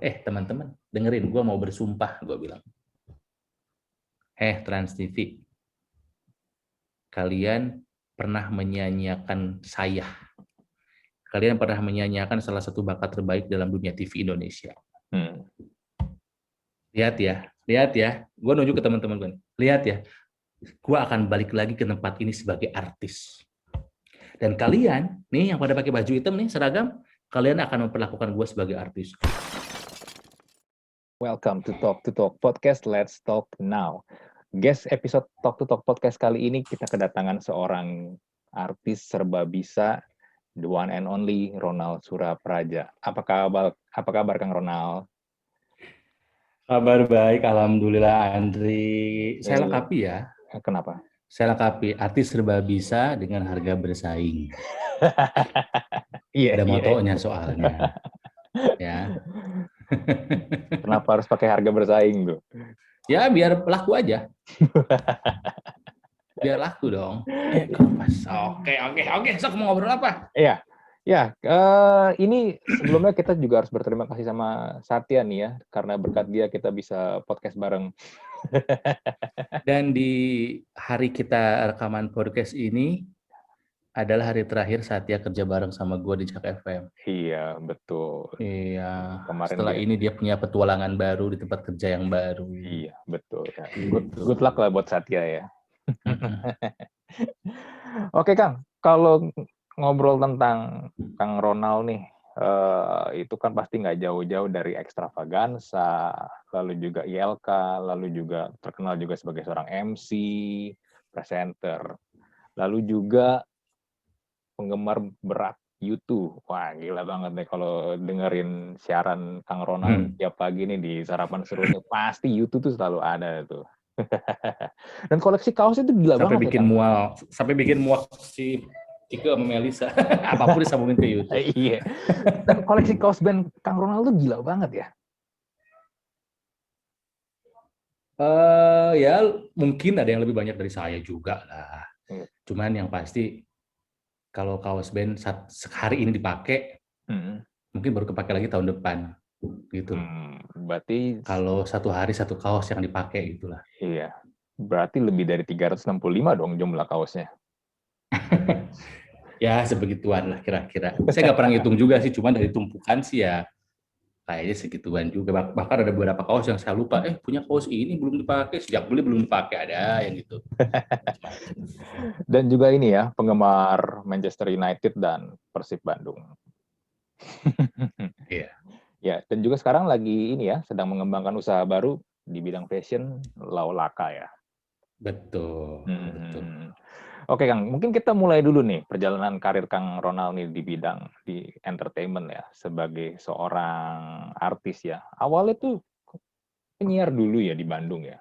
Teman-teman, dengerin, gue mau bersumpah, gue bilang. Trans TV, kalian pernah menyanyiakan saya. Kalian pernah menyanyiakan salah satu bakat terbaik dalam dunia TV Indonesia. Lihat ya. Gue nunjuk ke teman-teman gue. Lihat ya, gue akan balik lagi ke tempat ini sebagai artis. Dan kalian, nih yang pada pakai baju hitam nih, seragam, kalian akan memperlakukan gue sebagai artis. Welcome to Talk Podcast. Let's talk now. Guys, episode Talk Podcast kali ini kita kedatangan seorang artis serba bisa, the one and only Ronald Surapraja. Apa kabar Kang Ronald? Kabar baik, alhamdulillah Andri. Saya lengkapi ya. Kenapa? Saya lengkapi, artis serba bisa dengan harga bersaing. Ada motonya soalnya. Ya. Kenapa harus pakai harga bersaing tuh? Ya biar laku aja. Biar laku dong. Oke. Sok mau ngobrol apa? Ya, ini sebelumnya kita juga harus berterima kasih sama Satya nih ya, karena berkat dia kita bisa podcast bareng. Dan di hari kita rekaman podcast ini adalah hari terakhir Satya kerja bareng sama gue di Jak FM. Iya, betul. Iya. Setelah ini dia punya petualangan baru di tempat kerja yang baru. Iya, betul. Ya. Good luck lah buat Satya ya. Oke, Kang. Kalau ngobrol tentang Kang Ronald nih, itu kan pasti nggak jauh-jauh dari Extravaganza, lalu juga ILK, lalu juga terkenal juga sebagai seorang MC, presenter, lalu juga penggemar berat YouTube. Wah, gila banget nih kalau dengerin siaran Kang Ronald tiap pagi nih di Sarapan Seru nih, pasti YouTube tuh selalu ada tuh. Dan koleksi kaos itu gila sampai banget bikin ya, sampai bikin mual si Ike sama Melisa. Apapun disambungin ke YouTube. Iya. Dan koleksi kaos band Kang Ronald tuh gila banget ya. Ya mungkin ada yang lebih banyak dari saya juga lah. Cuman yang pasti kalau kaos band hari ini dipakai, mungkin baru kepake lagi tahun depan, gitu. Berarti kalau satu hari satu kaos yang dipakai gitulah. Iya. Berarti lebih dari 365 dong jumlah kaosnya. Ya sebegituan lah kira-kira. Saya nggak pernah ngitung juga sih, cuman dari tumpukan sih ya kayaknya segituan juga. Bahkan ada beberapa kaos yang saya lupa, punya kaos ini belum dipakai, sejak beli belum dipakai, ada yang gitu. Dan juga ini ya, penggemar Manchester United dan Persib Bandung. Iya. Ya, dan juga sekarang lagi ini ya, sedang mengembangkan usaha baru di bidang fashion, Laolaka ya. Betul. Oke Kang, mungkin kita mulai dulu nih perjalanan karir Kang Ronald nih di entertainment ya, sebagai seorang artis ya. Awalnya tuh penyiar dulu ya di Bandung ya.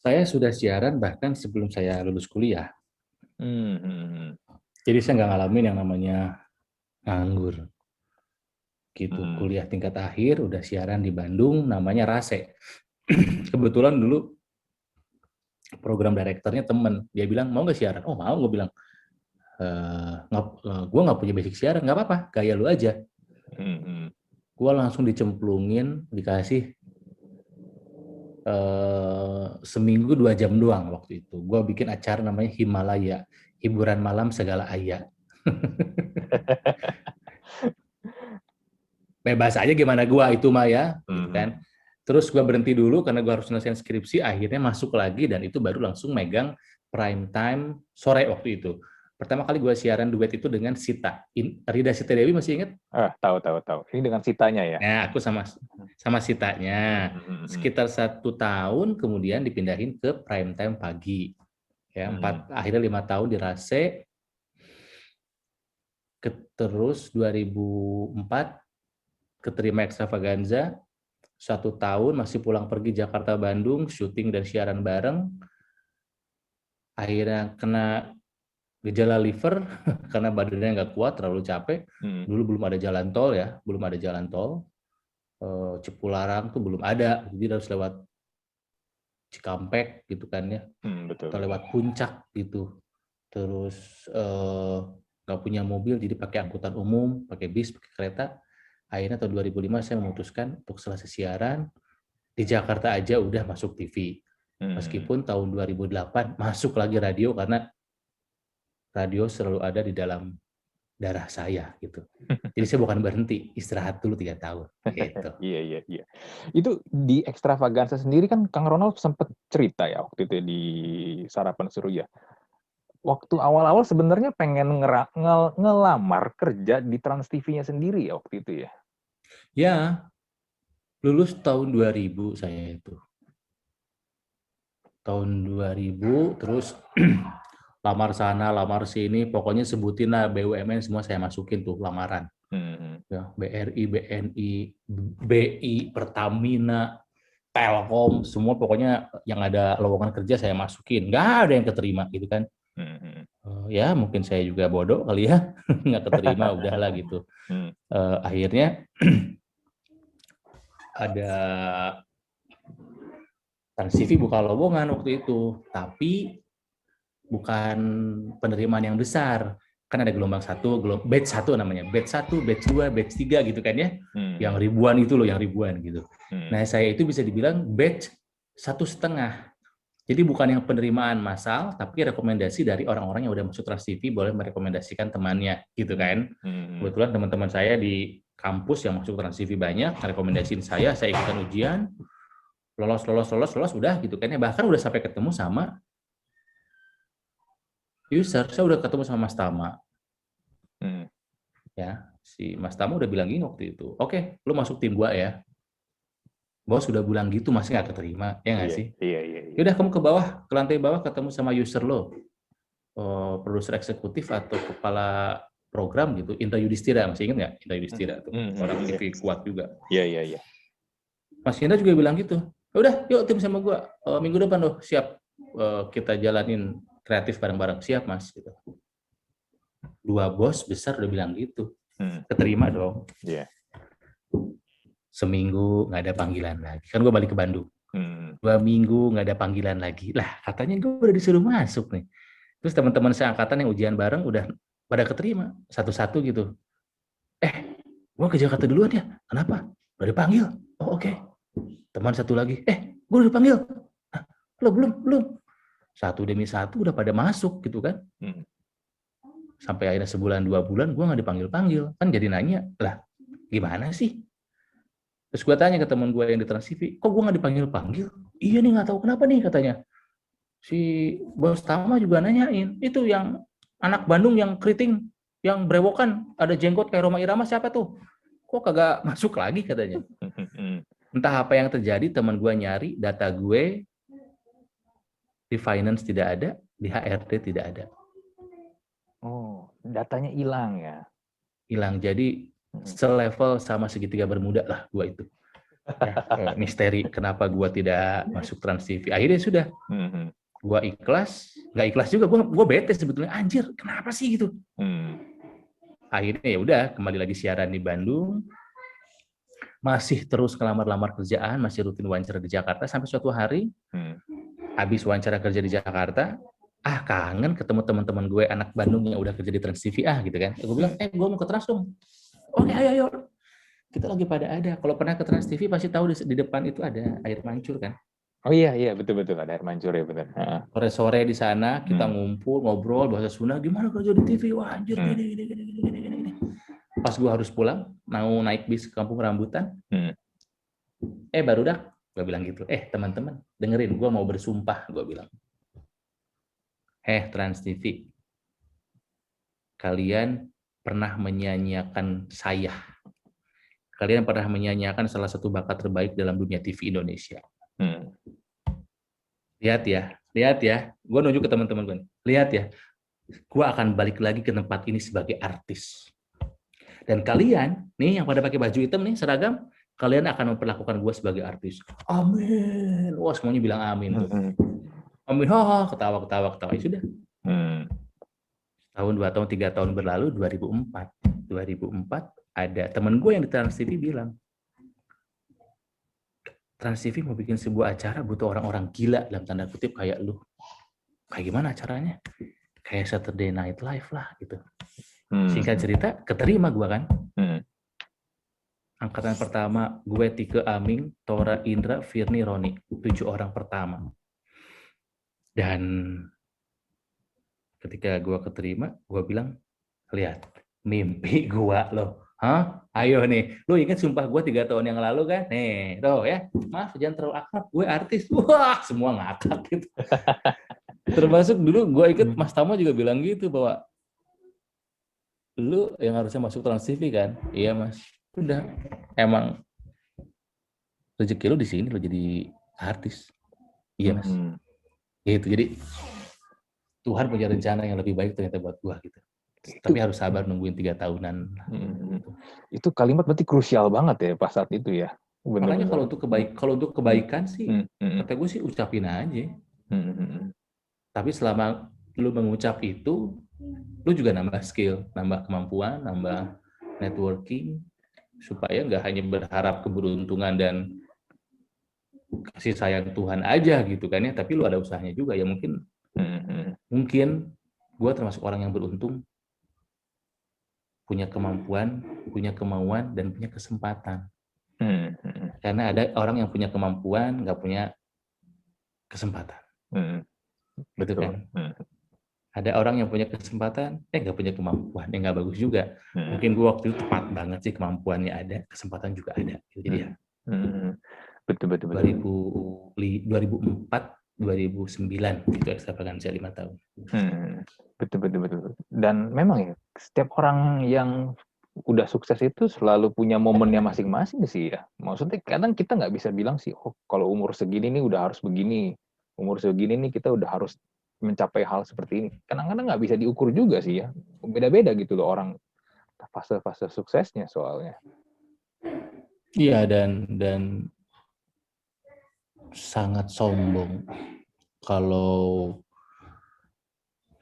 Saya sudah siaran bahkan sebelum saya lulus kuliah. Jadi saya nggak ngalamin yang namanya nganggur. Gitu. Kuliah tingkat akhir, udah siaran di Bandung, namanya Rase. Kebetulan dulu program direkturnya temen, dia bilang mau nggak siaran? Oh mau, gue bilang. Gue nggak punya basic siaran, nggak apa-apa, gaya lu aja. Gue langsung dicemplungin, dikasih seminggu 2 jam doang waktu itu. Gue bikin acara namanya Himalaya, hiburan malam segala aya. Bebas aja gimana gue itu mah ya, gitu kan. Terus gue berhenti dulu karena gue harus selesai skripsi, akhirnya masuk lagi dan itu baru langsung megang prime time sore waktu itu. Pertama kali gue siaran duet itu dengan Sita. Rida Sita Dewi masih ingat? Tahu. Ini dengan Sitanya ya? Nah, aku sama Sitanya. Sekitar 1 tahun kemudian dipindahin ke prime time pagi. Ya, akhirnya 5 tahun di Rase. Terus 2004 keterima Extravaganza. 1 tahun masih pulang pergi Jakarta Bandung, syuting dan siaran bareng. Akhirnya kena gejala liver karena badannya nggak kuat, terlalu capek. Dulu belum ada jalan tol ya, Cipularang tuh belum ada, jadi harus lewat Cikampek gitu kan ya, atau lewat Puncak gitu. Terus nggak punya mobil, jadi pakai angkutan umum, pakai bis, pakai kereta. Akhirnya tahun 2005 saya memutuskan untuk selesai siaran, di Jakarta aja udah masuk TV. Meskipun tahun 2008 masuk lagi radio karena radio selalu ada di dalam darah saya gitu. Jadi saya bukan berhenti, istirahat dulu 3 tahun gitu. Iya. Itu di Extravaganza sendiri kan Kang Ronald sempat cerita ya waktu itu di Sarapan Suruh ya. Waktu awal-awal sebenarnya pengen ngelamar kerja di Trans TV-nya sendiri ya waktu itu ya. Ya, lulus tahun 2000 saya itu. Tahun 2000 terus lamar sana, lamar sini, pokoknya sebutin lah BUMN semua saya masukin tuh lamaran. Ya, BRI, BNI, BI, Pertamina, Telkom, semua pokoknya yang ada lowongan kerja saya masukin. Nggak ada yang keterima gitu kan. Ya mungkin saya juga bodoh kali ya, nggak keterima, udahlah gitu. Akhirnya ada Trans TV buka lowongan waktu itu, tapi bukan penerimaan yang besar. Kan ada gelombang 1, batch 1 namanya, batch 1, batch 2, batch 3 gitu kan ya. Yang ribuan itu loh, yang ribuan gitu. Nah, saya itu bisa dibilang batch 1,5. Jadi bukan yang penerimaan massal, tapi rekomendasi dari orang-orang yang udah masuk Trans TV boleh merekomendasikan temannya gitu kan. Kebetulan teman-teman saya di kampus yang masuk Trans TV banyak, rekomendasiin saya ikutan ujian, lolos udah gitu kan ya. Bahkan udah sampai ketemu sama user, saya udah ketemu sama Mas Tama. Ya, si Mas Tama udah bilang gini waktu itu, oke, lu masuk tim gua ya. Bos sudah bilang gitu, masih nggak keterima, ya nggak sih? Iya. Yaudah kamu ke bawah, ke lantai bawah ketemu sama user lo, produser eksekutif atau kepala program gitu, Indra Yudhistira, masih ingat nggak? Indra Yudhistira tuh, orang TV kuat juga. Iya. Mas Indra juga bilang gitu, udah yuk tim sama gua, minggu depan loh siap, kita jalanin kreatif bareng-bareng, siap mas gitu. 2 bos besar udah bilang gitu, keterima dong. Seminggu nggak ada panggilan lagi, kan gue balik ke Bandung. 2 minggu nggak ada panggilan lagi, lah katanya gue udah disuruh masuk nih. Terus teman-teman seangkatan yang ujian bareng udah pada keterima satu-satu gitu. Gue ke Jakarta duluan ya, kenapa? Udah dipanggil. Oh oke. Teman satu lagi, gue udah dipanggil. Lo belum. Satu demi satu udah pada masuk gitu kan. Sampai akhirnya sebulan 2 bulan gue nggak dipanggil-panggil, kan jadi nanya, lah gimana sih? Terus gue tanya ke teman gue yang di Trans TV, kok gue nggak dipanggil-panggil? Iya nih nggak tahu kenapa nih katanya. Si bos Tama juga nanyain, itu yang anak Bandung yang keriting, yang brewokan, ada jenggot kayak Roma Irama siapa tuh? Kok kagak masuk lagi katanya. Entah apa yang terjadi, teman gue nyari data gue di finance tidak ada, di HRD tidak ada. Oh, datanya hilang ya? Hilang, jadi selevel sama segitiga bermuda lah gue itu. Ya, misteri kenapa gue tidak masuk Trans TV. Akhirnya sudah, gue ikhlas, nggak ikhlas juga, gue bete sebetulnya, anjir kenapa sih gitu. Akhirnya ya udah kembali lagi siaran di Bandung, masih terus ngelamar-lamar kerjaan, masih rutin wawancara di Jakarta sampai suatu hari habis wawancara kerja di Jakarta, kangen ketemu teman-teman gue anak Bandung yang udah kerja di Trans TV gitu kan. Gue bilang, gue mau ke Trans dong. Oke, ayo. Kita lagi pada ada. Kalau pernah ke Trans TV pasti tahu di depan itu ada air mancur kan. Oh iya, betul ada air mancur ya betul. Sore-sore di sana kita ngumpul, ngobrol bahasa Sunda, gimana kerja di TV? Wah anjir gini. Pas gue harus pulang, mau naik bis ke Kampung Rambutan, barudak, gue bilang gitu, teman-teman, dengerin, gue mau bersumpah, gue bilang. Trans TV, kalian pernah menyanyiakan saya. Kalian pernah menyanyiakan salah satu bakat terbaik dalam dunia TV Indonesia. Lihat ya. Gue nunjuk ke teman-teman gue. Lihat ya, gue akan balik lagi ke tempat ini sebagai artis. Dan kalian, nih yang pada pakai baju hitam nih, seragam, kalian akan memperlakukan gue sebagai artis. Amin. Wah, semuanya bilang amin tuh. Amin, ketawa. Ya sudah. Tahun 2 tahun, 3 tahun berlalu, 2004 ada teman gue yang di Trans TV bilang, Trans TV mau bikin sebuah acara butuh orang-orang gila dalam tanda kutip kayak lu. Kayak gimana acaranya? Kayak Saturday Night Live lah gitu. Singkat cerita, keterima gue kan. Angkatan pertama, gue Tike Aming, Tora Indra, Firni Roni. 7 orang pertama. Dan ketika gue keterima, gue bilang, lihat, mimpi gue loh. Hah? Ayo nih, lu ingat sumpah gue 3 tahun yang lalu kan? Nih, tuh ya, maaf jangan terlalu akrab, gue artis. Wah, semua ngakak gitu. Termasuk dulu gue ikut Mas Tama juga bilang gitu, bahwa lu yang harusnya masuk Trans TV kan? Iya mas, udah, emang rezeki lu di sini, lu jadi artis. Iya mas. Gitu, jadi Tuhan punya rencana yang lebih baik ternyata buat gua gitu. Tapi harus sabar nungguin 3 tahunan. Gitu. Itu kalimat berarti krusial banget ya pas saat itu ya. Makanya kalau untuk kebaikan sih, kata gue sih ucapin aja. Tapi selama lu mengucap itu, lu juga nambah skill, nambah kemampuan, nambah networking, supaya nggak hanya berharap keberuntungan dan kasih sayang Tuhan aja gitu kan ya, tapi lu ada usahanya juga ya. Mungkin gue termasuk orang yang beruntung, punya kemampuan, punya kemauan, dan punya kesempatan. Karena ada orang yang punya kemampuan, nggak punya kesempatan. Gitu kan? Ada orang yang punya kesempatan, nggak punya kemampuan, nggak bagus juga. Mungkin gue waktu itu tepat banget sih, kemampuannya ada, kesempatan juga ada. Jadi ya, betul. 2004, 2009 itu ekstravaganza 5 tahun. Betul. Dan memang ya, setiap orang yang udah sukses itu selalu punya momennya masing-masing sih ya. Maksudnya kadang kita nggak bisa bilang sih, oh kalau umur segini nih udah harus begini, umur segini nih kita udah harus mencapai hal seperti ini. Kadang-kadang nggak bisa diukur juga sih ya. Beda-beda gitu loh orang fase-fase suksesnya soalnya. Iya, dan sangat sombong kalau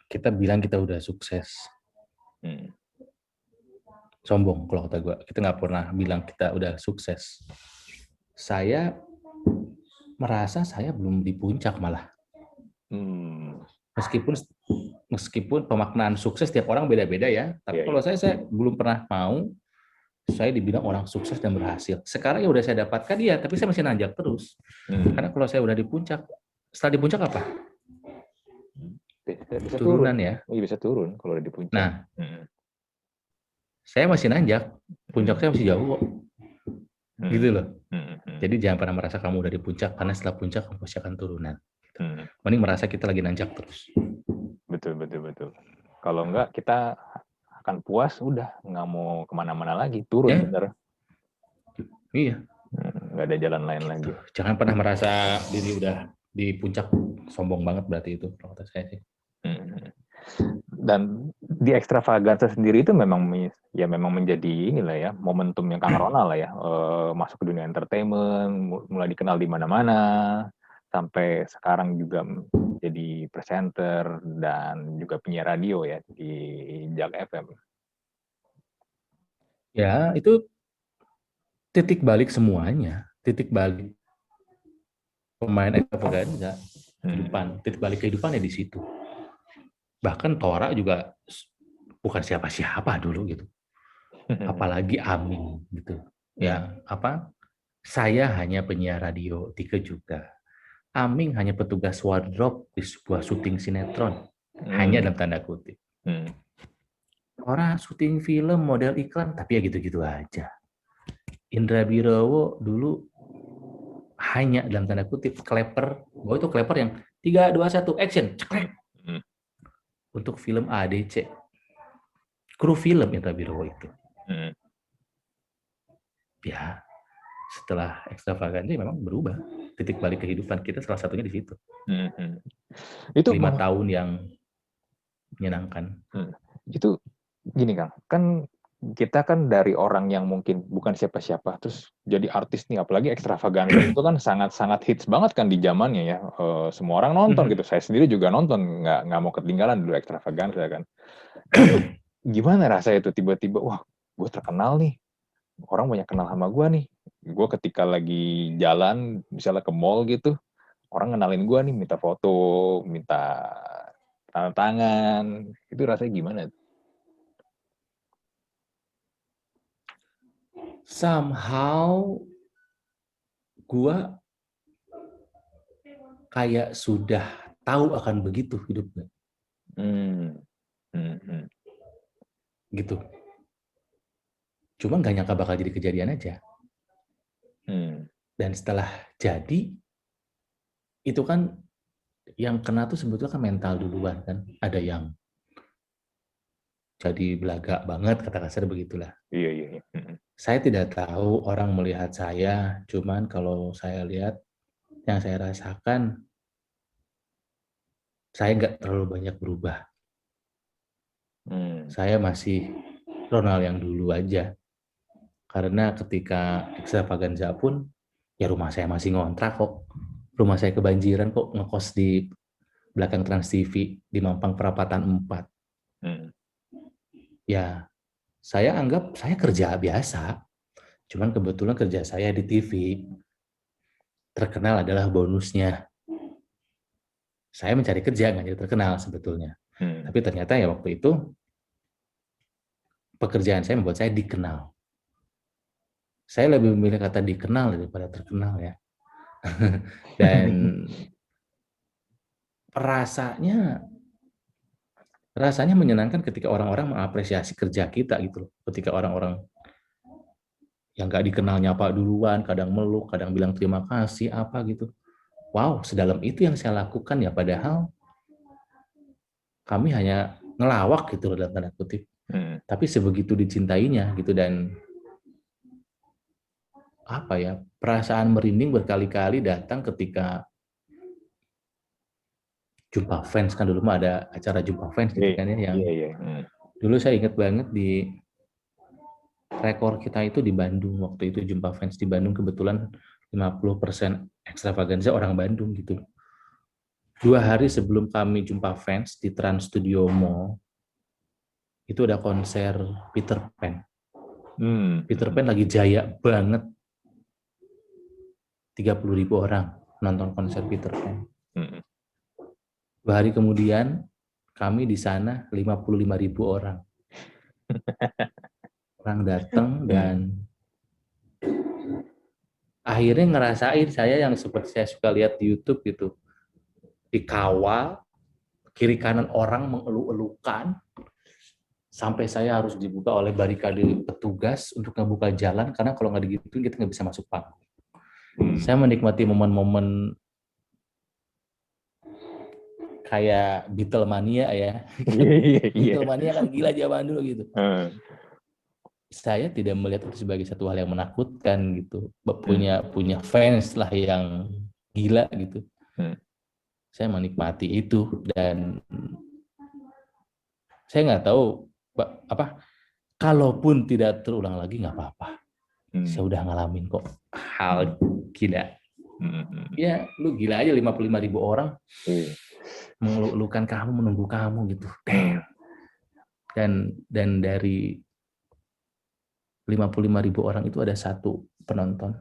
kita bilang kita udah sukses. Sombong kalau kata gue. Kita nggak pernah bilang kita udah sukses. Saya merasa saya belum di puncak malah. Meskipun pemaknaan sukses tiap orang beda-beda ya. Tapi kalau saya belum pernah mau saya dibilang orang sukses dan berhasil. Sekarang ya udah saya dapatkan ya, tapi saya masih nanjak terus. Karena kalau saya udah di puncak, setelah di puncak apa? Bisa turunan turun. Ya. Iya, bisa turun kalau udah di puncak. Nah, saya masih nanjak, puncak saya masih jauh kok. Gitu loh. Jadi jangan pernah merasa kamu udah di puncak, karena setelah puncak kamu pasti akan turunan. Mending merasa kita lagi nanjak terus. Betul. Kalau enggak kita akan puas, udah nggak mau kemana-mana lagi, turun bener. Iya. Nggak ada jalan lain lagi. Jangan pernah merasa diri udah di puncak, sombong banget berarti itu kalau kata saya sih. Dan di Ekstravaganza sendiri itu memang menjadi inilah ya, momentumnya Kang Ronald lah ya, masuk ke dunia entertainment, mulai dikenal di mana-mana, sampai sekarang juga jadi presenter dan juga penyiar radio ya di Jak FM. Ya, itu titik balik semuanya, titik balik pemain Ekstravaganza kehidupan, titik balik kehidupannya di situ. Bahkan Tora juga bukan siapa-siapa dulu gitu, apalagi Aming gitu ya. Saya hanya penyiar radio, Tike juga. Aming hanya petugas wardrobe di sebuah syuting sinetron, hanya dalam tanda kutip. Orang syuting film, model iklan, tapi ya gitu-gitu aja. Indra Birowo dulu hanya dalam tanda kutip kleper, bahwa itu kleper yang 3, 2, 1, action, cekrek. Untuk film ADC. Kru film Indra Birowo itu. Ya, setelah Ekstravaganza memang berubah. Titik balik kehidupan kita salah satunya di situ. Itu 5 tahun yang menyenangkan. Itu gini Kang, kan kita kan dari orang yang mungkin bukan siapa-siapa terus jadi artis nih, apalagi Ekstravaganza itu kan sangat-sangat hits banget kan di zamannya ya. Semua orang nonton gitu. Saya sendiri juga nonton, nggak mau ketinggalan dulu Ekstravaganza kan. Gimana rasanya itu tiba-tiba, wah gue terkenal nih, orang banyak kenal sama gue nih. Gue ketika lagi jalan misalnya ke mall gitu, orang kenalin gue nih, minta foto, minta tanda tangan, itu rasanya gimana? somehow gua kayak sudah tahu akan begitu hidupnya. Gitu. Cuma nggak nyangka bakal jadi kejadian aja. Dan setelah jadi, itu kan yang kena tuh sebetulnya kan mental duluan kan. Ada yang jadi belaga banget, kata kasar begitulah. Iya. Saya tidak tahu orang melihat saya, cuman kalau saya lihat, yang saya rasakan, saya nggak terlalu banyak berubah. Saya masih Ronald yang dulu aja. Karena ketika Extravaganza pun, ya rumah saya masih ngontrak kok. Rumah saya kebanjiran kok, ngekos di belakang Trans TV, di Mampang Perapatan 4. Ya, saya anggap saya kerja biasa. Cuman kebetulan kerja saya di TV. Terkenal adalah bonusnya. Saya mencari kerja, nggak jadi terkenal sebetulnya. Tapi ternyata ya waktu itu, pekerjaan saya membuat saya dikenal. Saya lebih memilih kata dikenal daripada terkenal ya. Dan rasanya menyenangkan ketika orang-orang mengapresiasi kerja kita gitu loh. Ketika orang-orang yang nggak dikenal nyapa duluan, kadang meluk, kadang bilang terima kasih, apa gitu. Wow, sedalam itu yang saya lakukan ya, padahal kami hanya ngelawak gitu loh dalam tanda kutip. Tapi sebegitu dicintainya gitu, dan apa ya, perasaan merinding berkali-kali datang ketika jumpa fans. Kan dulu mah ada acara jumpa fans gitu kan ya, yang dulu saya ingat banget di rekor kita itu di Bandung. Waktu itu jumpa fans di Bandung, kebetulan 50% Extravaganza orang Bandung gitu. 2 hari sebelum kami jumpa fans di Trans Studio Mall, itu ada konser Peter Pan. Peter Pan lagi jaya banget. 30.000 orang nonton konser Peter Pan. 2 hari kemudian, kami di sana 55.000 orang. Orang datang dan akhirnya ngerasain saya yang seperti saya suka lihat di YouTube gitu. Dikawal, kiri kanan orang mengeluh-elukan, sampai saya harus dibuka oleh barikade petugas untuk ngebuka jalan, karena kalau nggak digituin kita nggak bisa masuk panggung. Saya menikmati momen-momen kayak Beatlemania ya. Beatlemania kan gila zaman dulu gitu. Saya tidak melihat itu sebagai satu hal yang menakutkan gitu. Punya fans lah yang gila gitu. Saya menikmati itu, dan saya nggak tahu apa, kalaupun tidak terulang lagi nggak apa-apa. Saya udah ngalamin kok hal gila. Ya lu gila aja, 55.000 orang mengeluhkan kamu, menunggu kamu gitu. Dan dari 55.000 orang itu ada satu penonton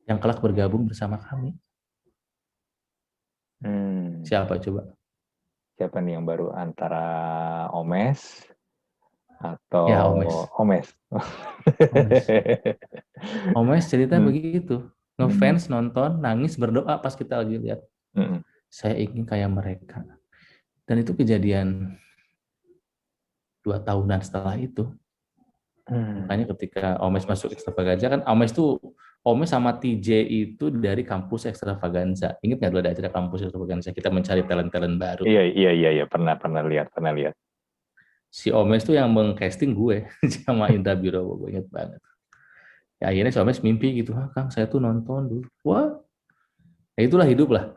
yang kelak bergabung bersama kami. Siapa coba? Siapa nih yang baru, antara Omes atau Ya, Omes. Omes cerita begitu. Ngefans, nonton, nangis, berdoa pas kita lagi lihat. Saya ingin kayak mereka. Dan itu kejadian 2 tahunan setelah itu. Makanya ketika Omes masuk Extravaganza, kan Omes sama TJ itu dari kampus Extravaganza. Ingat nggak dulu ada acara kampus Extravaganza, kita mencari talent-talent baru. Iya, pernah lihat. Si Omes tuh yang meng-casting gue sama Indra Birowo, gue inget banget. Ya akhirnya si Omes mimpi gitu, Kang saya tuh nonton dulu. Wah, ya itulah hidup lah.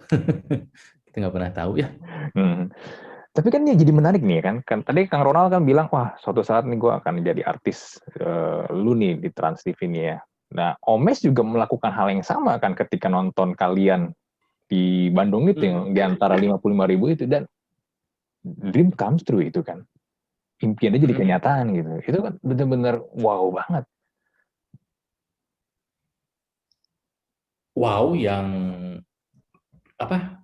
Kita nggak pernah tahu ya. Tapi kan ya jadi menarik nih kan tadi Kang Ronald kan bilang, wah suatu saat nih gue akan jadi artis lu nih di Trans TV nih ya. Nah, Omes juga melakukan hal yang sama kan ketika nonton kalian di Bandung itu yang di antara 55.000 itu, dan dream comes true itu kan. Impiannya jadi kenyataan gitu. Itu kan benar-benar wow banget. Wow, yang apa?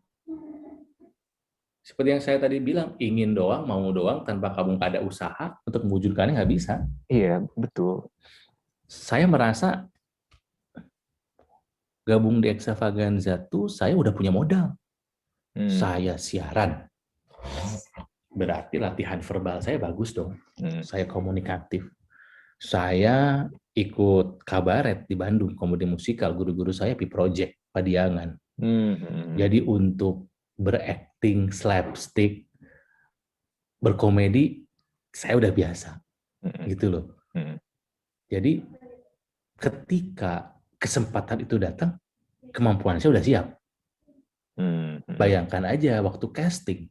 Seperti yang saya tadi bilang, ingin doang, mau doang, tanpa kamu ada usaha untuk mewujudkannya nggak bisa. Iya, betul. saya merasa gabung di Extravaganza tuh saya udah punya modal. Saya siaran, berarti latihan verbal saya bagus dong. Saya komunikatif. Saya ikut kabaret di Bandung, komedi musikal. Guru-guru saya Pi Project, Padiangan. Jadi untuk berakting, slapstick, berkomedi, saya udah biasa. Gitu loh. Jadi ketika kesempatan itu datang, kemampuan saya udah siap. Bayangkan aja waktu casting.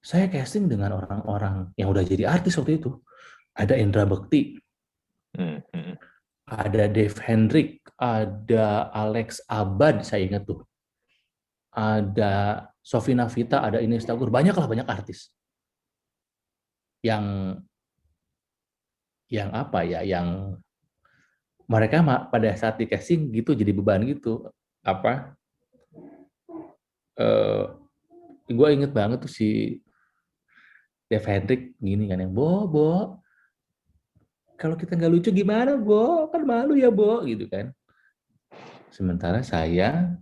Saya casting dengan orang-orang yang udah jadi artis waktu itu. Ada Indra Bekti, ada Dave Hendrik, ada Alex Abad, saya ingat tuh. Ada Sofina Vita, ada Ines Tagor, banyak artis. Yang apa ya, yang mereka pada saat di casting gitu jadi beban gitu. Gue inget banget tuh si Dave Hendrik gini kan, yang Bo, kalau kita nggak lucu gimana, Bo? Kan malu ya, Bo, gitu kan. Sementara saya,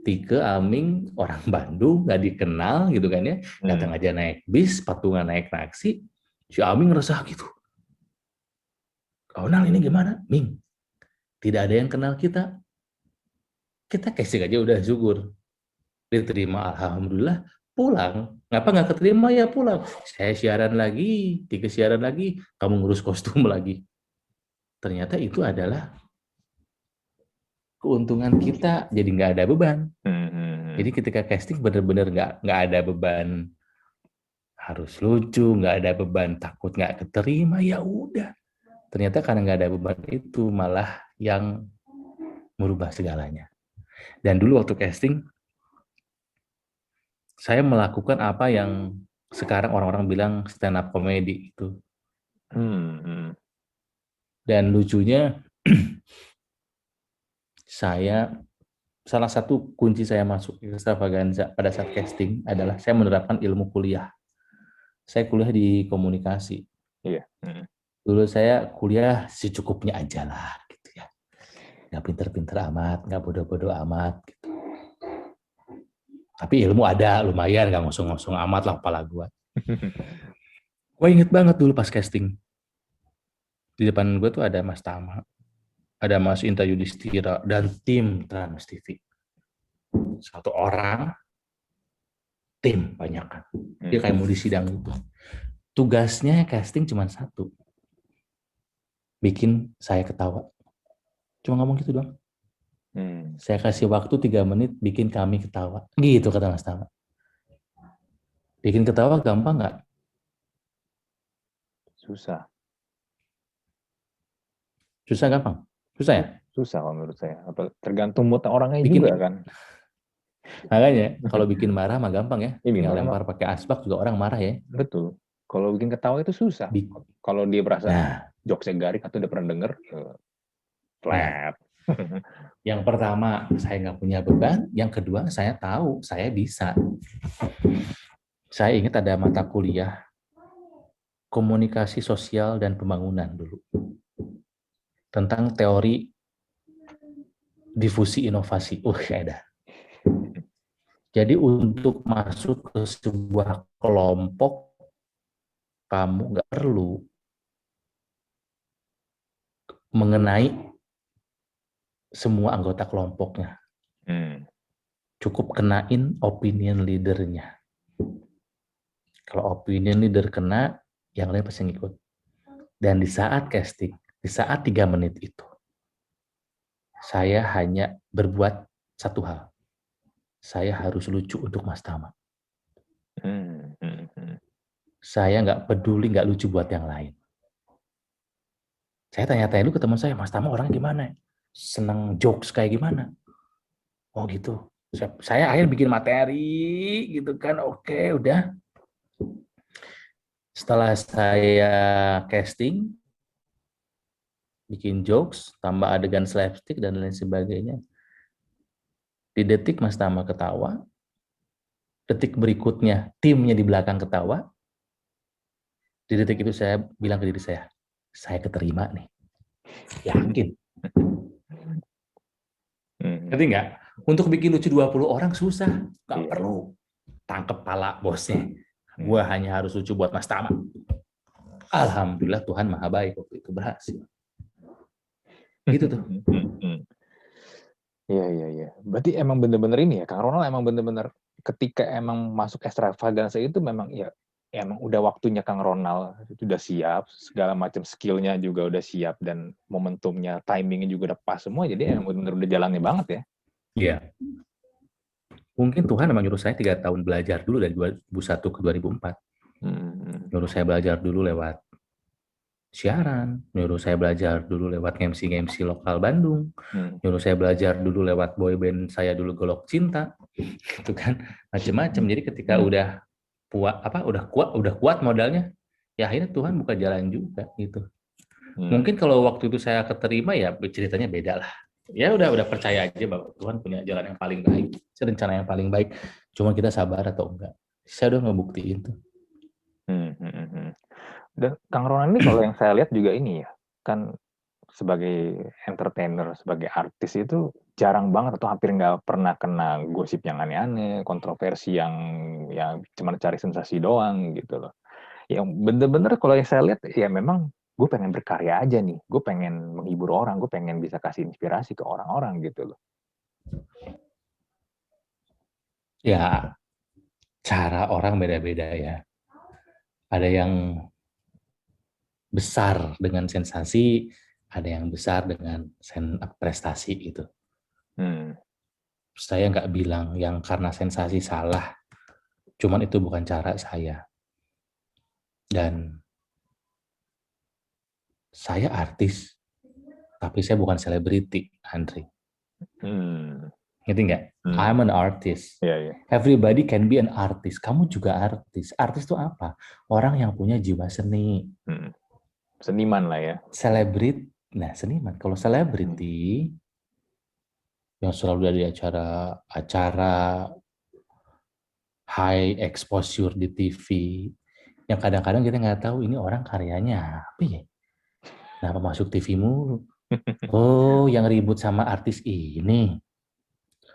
Tike, Aming, orang Bandung, nggak dikenal gitu kan ya, datang aja naik bis, patungan naik taksi, si Aming ngerasa gitu. Nal ini gimana? Ming, tidak ada yang kenal kita. Kita casting aja udah syukur. Diterima, alhamdulillah, pulang. Ngapa nggak keterima ya pulang? Saya siaran lagi, Tike siaran lagi, kamu ngurus kostum lagi. Ternyata itu adalah keuntungan kita, jadi nggak ada beban. Jadi ketika casting benar-benar nggak ada beban harus lucu, nggak ada beban takut nggak keterima, ya udah. Ternyata karena nggak ada beban itu malah yang merubah segalanya. Dan dulu waktu casting, saya melakukan apa yang sekarang orang-orang bilang stand up comedy itu. Dan lucunya, salah satu kunci saya masuk Extravaganza pada saat casting adalah saya menerapkan ilmu kuliah. Saya kuliah di komunikasi. Iya. Dulu saya kuliah secukupnya aja lah, gitu ya. Nggak pinter-pinter amat, nggak bodoh-bodoh amat, gitu. Tapi ilmu ada, lumayan, nggak ngosong-ngosong amat lah kepala gue. Gue inget banget dulu pas casting. Di depan gue tuh ada Mas Tama, ada Mas Inta Yudhistira, dan tim Trans TV. Satu orang, tim banyak kan. Dia kayak mau di sidang gitu. Tugasnya casting cuma satu. Bikin saya ketawa. Cuma ngomong gitu doang. Saya kasih waktu 3 menit bikin kami ketawa. Gitu kata Mas Tama. Bikin ketawa gampang nggak? Susah. Susah gampang? Susah ya? Susah kalau menurut saya. Tergantung mood orangnya bikin, juga kan. Makanya kalau bikin marah mah gampang ya. Tinggal lempar pakai asbak juga orang marah ya. Betul. Kalau bikin ketawa itu susah. Kalau dia merasa jokesnya garing atau udah pernah denger, flat. Yang pertama, saya nggak punya beban. Yang kedua, saya tahu saya bisa. Saya ingat ada mata kuliah komunikasi sosial dan pembangunan dulu. Tentang teori difusi inovasi. Ada. Jadi untuk masuk ke sebuah kelompok, kamu nggak perlu mengenai semua anggota kelompoknya. Cukup kenain opinion leadernya. Kalau opinion leader kena, yang lain pasti ngikut. Dan di saat casting, di saat 3 menit itu, saya hanya berbuat satu hal. Saya harus lucu untuk Mas Tama. Saya nggak peduli, nggak lucu buat yang lain. Saya tanya-tanya dulu ke teman saya, Mas Tama orangnya gimana? Seneng jokes kayak gimana? Oh gitu. Saya akhirnya bikin materi gitu kan. Oke, udah. Setelah saya casting, bikin jokes, tambah adegan slapstick dan lain sebagainya. Di detik Mas Tama ketawa, detik berikutnya timnya di belakang ketawa. Di detik itu saya bilang ke diri saya keterima nih. Yakin. Ngerti Hmm. nggak? Untuk bikin lucu 20 orang susah. Nggak Iya. perlu tangkep pala bosnya. Hmm. Gua hanya harus lucu buat Mas Tama. Alhamdulillah Tuhan maha baik waktu itu berhasil. Gitu tuh. Iya, iya, iya. Berarti emang bener-bener ini ya, Kang Ronald emang bener-bener ketika emang masuk extravaganza itu memang ya emang udah waktunya Kang Ronald itu udah siap, segala macam skill-nya juga udah siap dan momentumnya, timing-nya juga udah pas semua, jadi emang bener-bener udah jalannya banget ya. Iya. Mungkin Tuhan memang nyuruh saya 3 tahun belajar dulu dari 2001 ke 2004. Nyuruh saya belajar dulu lewat siaran, nyuruh saya belajar dulu lewat MC-MC lokal Bandung, nyuruh saya belajar dulu lewat boyband saya dulu Golok Cinta, gitu kan, macem-macem. Jadi ketika udah kuat modalnya, ya akhirnya Tuhan buka jalan juga gitu. Mungkin kalau waktu itu saya keterima ya ceritanya beda lah. Ya udah percaya aja bahwa Tuhan punya jalan yang paling baik, rencana yang paling baik. Cuma kita sabar atau enggak. Saya udah ngebuktiin tuh. Dan Kang Ronald ini kalau yang saya lihat juga ini ya, kan sebagai entertainer, sebagai artis itu jarang banget atau hampir nggak pernah kena gosip yang aneh-aneh, kontroversi yang cuma cari sensasi doang gitu loh. Yang bener-bener kalau yang saya lihat ya memang gue pengen berkarya aja nih, gue pengen menghibur orang, gue pengen bisa kasih inspirasi ke orang-orang gitu loh. Ya, cara orang beda-beda ya. Ada yang besar dengan sensasi, ada yang besar dengan prestasi itu. Saya nggak bilang yang karena sensasi salah, cuman itu bukan cara saya. Dan saya artis, tapi saya bukan selebriti, Andri. Ngerti nggak? I'm an artist. Yeah. Everybody can be an artist. Kamu juga artis. Artis itu apa? Orang yang punya jiwa seni. Seniman lah ya. Seniman. Kalau selebriti yang selalu ada di acara high exposure di TV, yang kadang-kadang kita nggak tahu ini orang karyanya apa ya? Kenapa masuk TV mulu? Oh, yang ribut sama artis ini.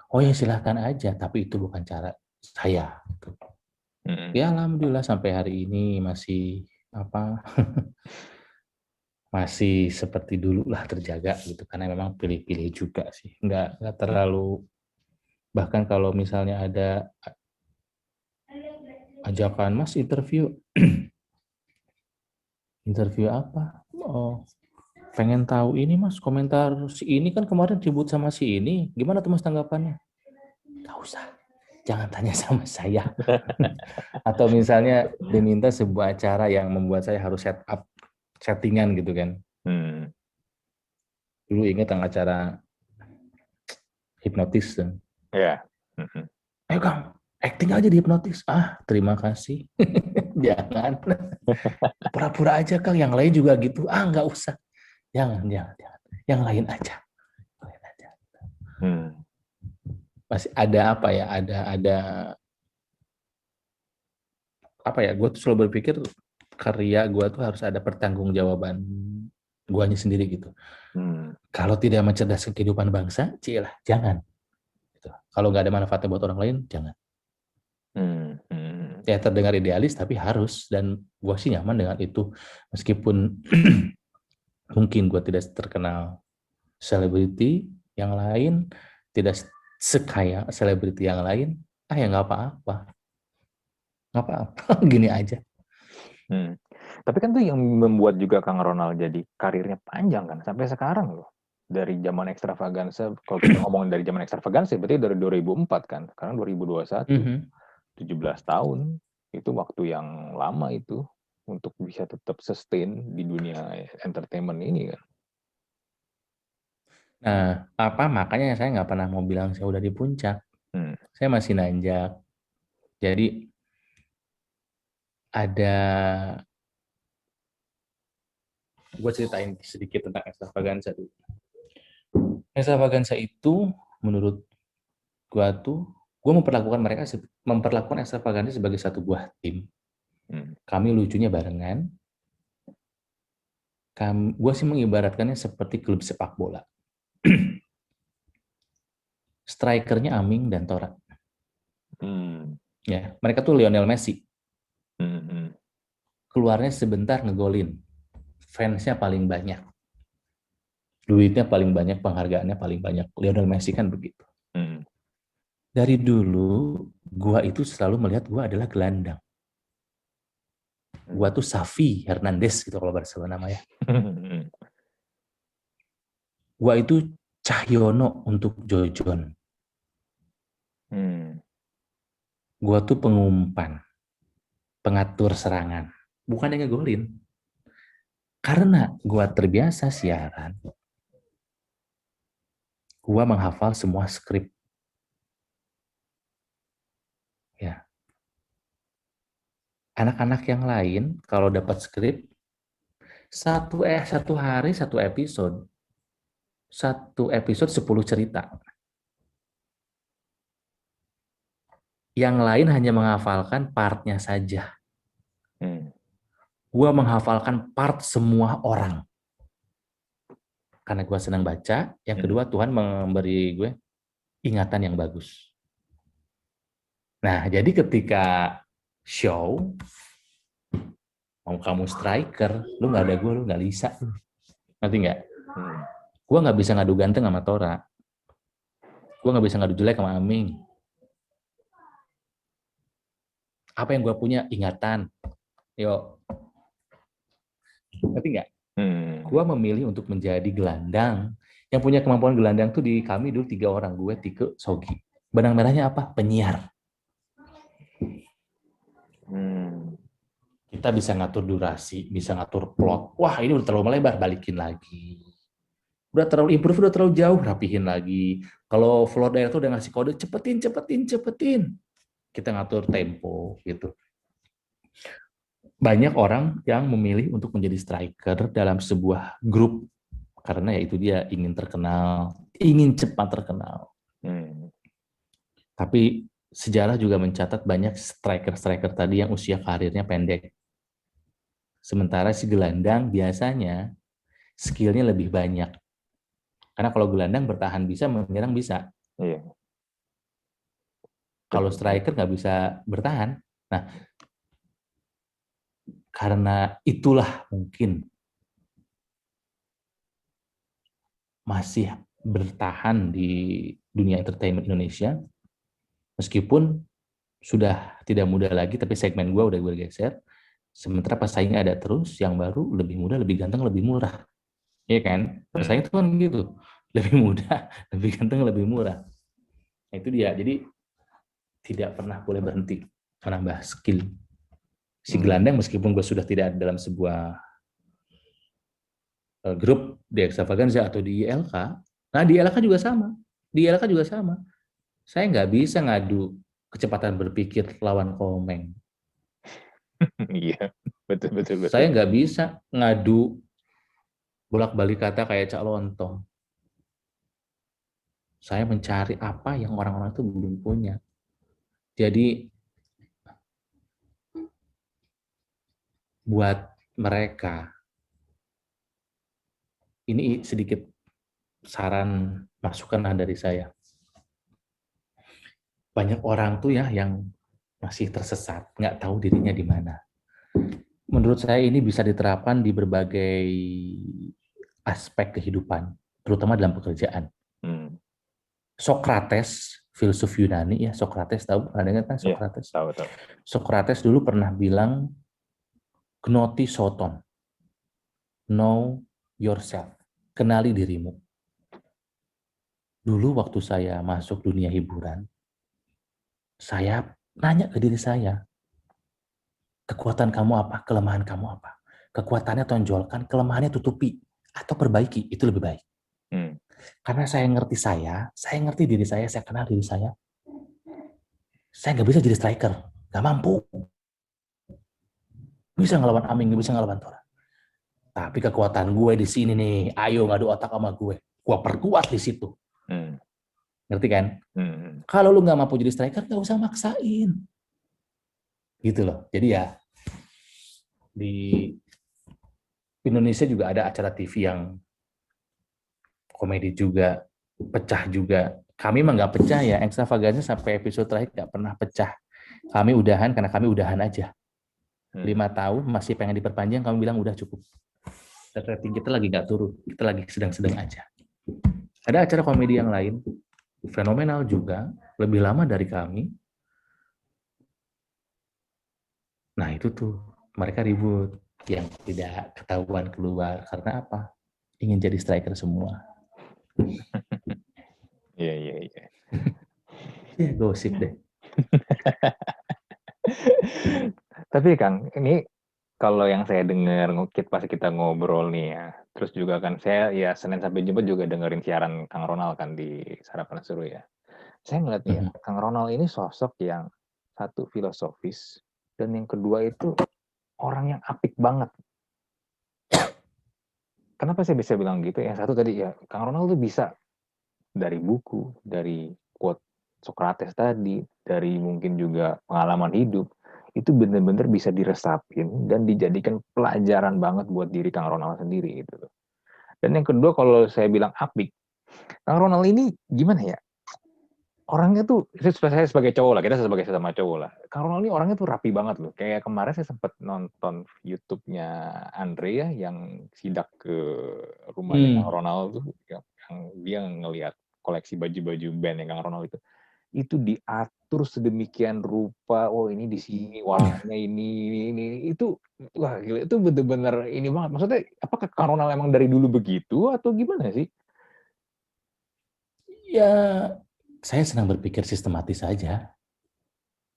Oh ya silahkan aja, tapi itu bukan cara saya. Ya alhamdulillah sampai hari ini masih masih seperti dulu lah terjaga gitu, karena memang pilih-pilih juga sih, nggak terlalu, bahkan kalau misalnya ada ajakan Mas interview interview apa, oh pengen tahu ini Mas komentar si ini kan kemarin ribut sama si ini, gimana tuh Mas tanggapannya? Nggak usah, jangan tanya sama saya. Atau misalnya diminta sebuah acara yang membuat saya harus settingan gitu kan. Dulu ingat yang acara hipnotis kan. Iya. Ayo Kang, acting aja di hipnotis. Terima kasih. Jangan. Pura-pura aja Kang, yang lain juga gitu. Nggak usah. Jangan. Yang lain aja. Masih ada apa ya? Ada gue tuh selalu berpikir karya gue tuh harus ada pertanggungjawaban guanya sendiri gitu. Kalau tidak mencerdaskan kehidupan bangsa, cilah, jangan. Gitu. Kalau nggak ada manfaatnya buat orang lain, jangan. Ya terdengar idealis, tapi harus. Dan gue sih nyaman dengan itu. Meskipun mungkin gue tidak terkenal selebriti yang lain, tidak sekaya selebriti yang lain, ya nggak apa-apa. Nggak apa-apa, gini aja. Tapi kan tuh yang membuat juga Kang Ronald jadi karirnya panjang kan sampai sekarang loh. Dari zaman Extravaganza, kalau kita ngomongin dari zaman Extravaganza berarti dari 2004 kan, sekarang 2021, 17 tahun, itu waktu yang lama itu untuk bisa tetap sustain di dunia entertainment ini kan. Nah, makanya saya nggak pernah mau bilang saya udah di puncak. Saya masih nanjak. Jadi gue ceritain sedikit tentang Extravaganza dulu. Extravaganza itu menurut gue memperlakukan Extravaganza sebagai satu buah tim. Kami lucunya barengan, Gue sih mengibaratkannya seperti klub sepak bola. Strikernya Aming dan Tora. Ya, mereka tuh Lionel Messi. Keluarnya sebentar ngegolin. Fansnya paling banyak. Duitnya paling banyak, penghargaannya paling banyak. Lionel Messi kan begitu. Dari dulu, gua itu selalu melihat gua adalah gelandang. Gua tuh Xavi Hernandez gitu kalau Barcelona namanya. Gua itu Cahyono untuk Jojon. Gua tuh pengumpan, pengatur serangan, bukan yang ngegolin. Karena gua terbiasa siaran, gua menghafal semua skrip. Ya. Anak-anak yang lain kalau dapat skrip satu hari satu episode. Satu episode 10 cerita. Yang lain hanya menghafalkan partnya saja. Gua menghafalkan part semua orang. Karena gua senang baca. Yang kedua, Tuhan memberi gue ingatan yang bagus. Nah, jadi ketika show, mau kamu striker, lu nggak ada gue, lu nggak bisa. Ngerti nggak? Gue nggak bisa ngadu ganteng sama Tora. Gue nggak bisa ngadu jelek sama Aming. Apa yang gue punya? Ingatan. Yuk. Ngerti nggak? Gue memilih untuk menjadi gelandang. Yang punya kemampuan gelandang tuh di kami dulu 3 orang. Gue, Tike, Sogi. Benang merahnya apa? Penyiar. Kita bisa ngatur durasi, bisa ngatur plot. Wah, ini udah terlalu melebar, balikin lagi. Udah terlalu improve, udah terlalu jauh, rapihin lagi. Kalau floor director udah ngasih kode, cepetin. Kita ngatur tempo, gitu. Banyak orang yang memilih untuk menjadi striker dalam sebuah grup karena ya itu dia ingin terkenal, ingin cepat terkenal. Tapi sejarah juga mencatat banyak striker-striker tadi yang usia karirnya pendek. Sementara si gelandang biasanya skillnya lebih banyak. Karena kalau gelandang bertahan bisa, menyerang bisa. Iya. Kalau striker nggak bisa bertahan. Nah, karena itulah mungkin masih bertahan di dunia entertainment Indonesia, meskipun sudah tidak muda lagi, tapi segmen gue udah bergeser. Sementara pesaingnya ada terus, yang baru lebih muda, lebih ganteng, lebih murah. Iya kan? Pesaing itu kan gitu. Lebih muda, lebih ganteng, lebih murah. Nah, itu dia. Jadi tidak pernah boleh berhenti menambah skill. Si gelandang meskipun gue sudah tidak ada dalam sebuah grup di Extravaganza atau di ILK, nah di ILK juga sama. Di ILK juga sama. Saya nggak bisa ngadu kecepatan berpikir lawan Komeng. Iya, betul. Saya nggak bisa ngadu bolak-balik kata kayak Cak Lontong. Saya mencari apa yang orang-orang itu belum punya. Jadi buat mereka, ini sedikit saran masukan dari saya. Banyak orang tuh ya yang masih tersesat, nggak tahu dirinya di mana. Menurut saya ini bisa diterapkan di berbagai aspek kehidupan, terutama dalam pekerjaan. Sokrates, filsuf Yunani ya, Sokrates tahu, pernah dengar kan Sokrates? Ya, tahu. Sokrates dulu pernah bilang, gnoti soton, know yourself, kenali dirimu. Dulu waktu saya masuk dunia hiburan, saya nanya ke diri saya, kekuatan kamu apa, kelemahan kamu apa? Kekuatannya tonjolkan, kelemahannya tutupi, atau perbaiki, itu lebih baik. Karena saya ngerti diri saya kenal diri saya nggak bisa jadi striker, nggak mampu. Bisa ngelawan Aming, bisa ngelawan Tora. Tapi kekuatan gue di sini nih, ayo ngadu otak sama gue perkuat di situ. Ngerti kan? Kalau lu nggak mampu jadi striker, nggak usah maksain. Gitu loh. Jadi ya, Indonesia juga ada acara TV yang komedi juga, pecah juga. Kami mah nggak pecah ya, Extravaganza sampai episode terakhir nggak pernah pecah. Kami udahan karena kami udahan aja. 5 tahun masih pengen diperpanjang, kami bilang udah cukup. Dan rating kita lagi nggak turun, kita lagi sedang-sedang aja. Ada acara komedi yang lain, fenomenal juga, lebih lama dari kami. Nah itu tuh, mereka ribut, yang tidak ketahuan keluar. Karena apa? Ingin jadi striker semua. Iya, iya, iya. Ya gosip deh. Tapi Kang, ini kalau yang saya dengar pas kita ngobrol nih ya, terus juga kan saya ya Senin sampai Jumat juga dengerin siaran Kang Ronald kan di Sarapan Seru ya. Saya ngeliat nih ya, Kang Ronald ini sosok yang satu filosofis, dan yang kedua itu orang yang apik banget. Kenapa saya bisa bilang gitu? Yang satu tadi ya, Kang Ronald tuh bisa dari buku, dari quote Socrates tadi, dari mungkin juga pengalaman hidup, itu benar-benar bisa diresapin dan dijadikan pelajaran banget buat diri Kang Ronald sendiri gitu. Dan yang kedua kalau saya bilang apik, Kang Ronald ini gimana ya? Orangnya tuh, saya sebagai cowok lah, kita sebagai sesama cowok lah. Kang Ronald ini orangnya tuh rapi banget loh. Kayak kemarin saya sempat nonton YouTube-nya Andre ya, yang sidak ke rumahnya Kang Ronald tuh, yang dia ngelihat koleksi baju-baju band yang Kang Ronald itu diatur sedemikian rupa. Oh ini di sini warnanya ini itu, wah gila, itu bener-bener ini banget. Maksudnya apakah Kang Ronald emang dari dulu begitu atau gimana sih? Ya, saya senang berpikir sistematis saja.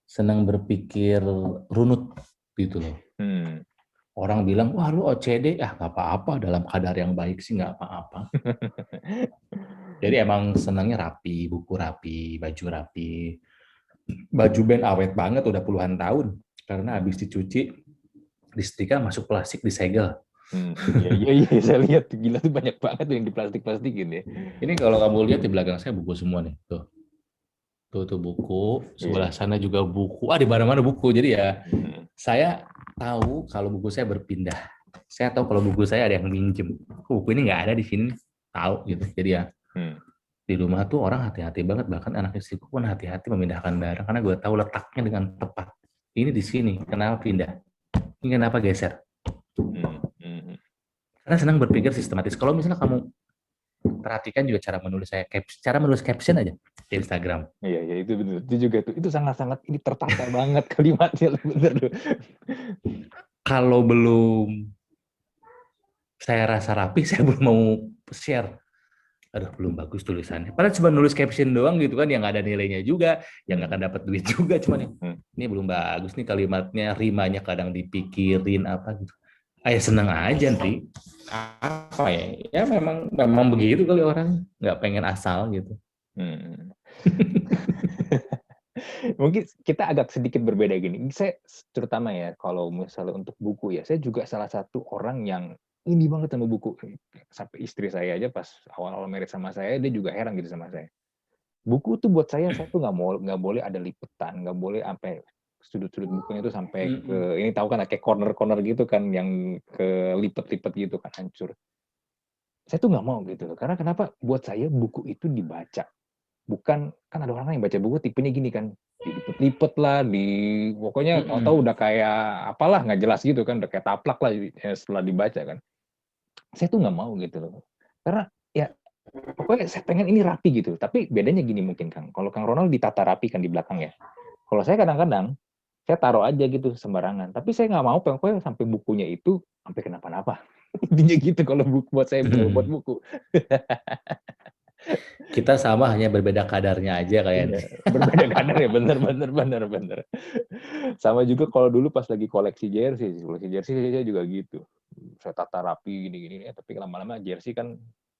Senang berpikir runut gitu loh. Orang bilang, wah lu OCD, nggak apa-apa, dalam kadar yang baik sih nggak apa-apa. Jadi emang senangnya rapi, buku rapi, baju rapi. Baju band awet banget, udah puluhan tahun. Karena habis dicuci, disetrika, masuk plastik, disegel. Iya, saya lihat gila tuh banyak banget yang di plastik-plastikin ya. Ini kalau kamu lihat di belakang saya buku semua nih, tuh buku, sebelah sana juga buku, di mana-mana buku. Jadi ya, saya tahu kalau buku saya berpindah. Saya tahu kalau buku saya ada yang minjem. Buku ini nggak ada di sini, tahu gitu. Jadi ya, di rumah tuh orang hati-hati banget, bahkan anak istriku pun hati-hati memindahkan barang karena gue tahu letaknya dengan tepat. Ini di sini, kenapa pindah? Ini kenapa geser? Karena senang berpikir sistematis. Kalau misalnya kamu perhatikan juga cara menulis caption aja di Instagram. Iya, itu benar. Itu juga tuh, itu sangat-sangat ini tertata banget kalimatnya, bener loh. Kalau belum saya rasa rapi, saya belum mau share. Aduh, belum bagus tulisannya. Padahal cuma nulis caption doang gitu kan, yang nggak ada nilainya juga, yang nggak akan dapat duit juga. Cuman ini belum bagus nih kalimatnya, rimanya kadang dipikirin apa gitu. Seneng aja nanti. Apa ya? Ya memang begitu kali orang, nggak pengen asal gitu. Mungkin kita agak sedikit berbeda gini. Saya terutama ya kalau misalnya untuk buku ya, saya juga salah satu orang yang ini banget sama buku. Sampai istri saya aja pas awal-awal married sama saya, dia juga heran gitu sama saya. Buku tuh buat saya tuh nggak boleh ada lipetan, nggak boleh sampai sudut-sudut bukunya itu sampai ke ini, tahu kan kayak corner-corner gitu kan, yang ke lipet-lipet gitu kan, hancur. Saya tuh nggak mau gitu loh. Karena kenapa? Buat saya buku itu dibaca. Bukan, kan ada orang yang baca buku tipenya gini kan, dilipet-lipet lah, pokoknya tahu-tahu udah kayak apalah, nggak jelas gitu kan, udah kayak taplak lah setelah dibaca kan. Saya tuh nggak mau gitu loh. Karena ya pokoknya saya pengen ini rapi gitu. Tapi bedanya gini mungkin Kang, kalau Kang Ronald ditata rapi kan di belakang ya. Kalau saya kadang-kadang, saya taruh aja gitu sembarangan. Tapi saya nggak mau pokoknya sampai bukunya itu sampai kenapa-napa. Intinya gitu kalau buat saya, buat buku. Kita sama, hanya berbeda kadarnya aja kayaknya. Berbeda kadar ya, bener. Sama juga kalau dulu pas lagi koleksi jersey saya juga gitu. Saya tata rapi gini-gini, tapi lama-lama jersey kan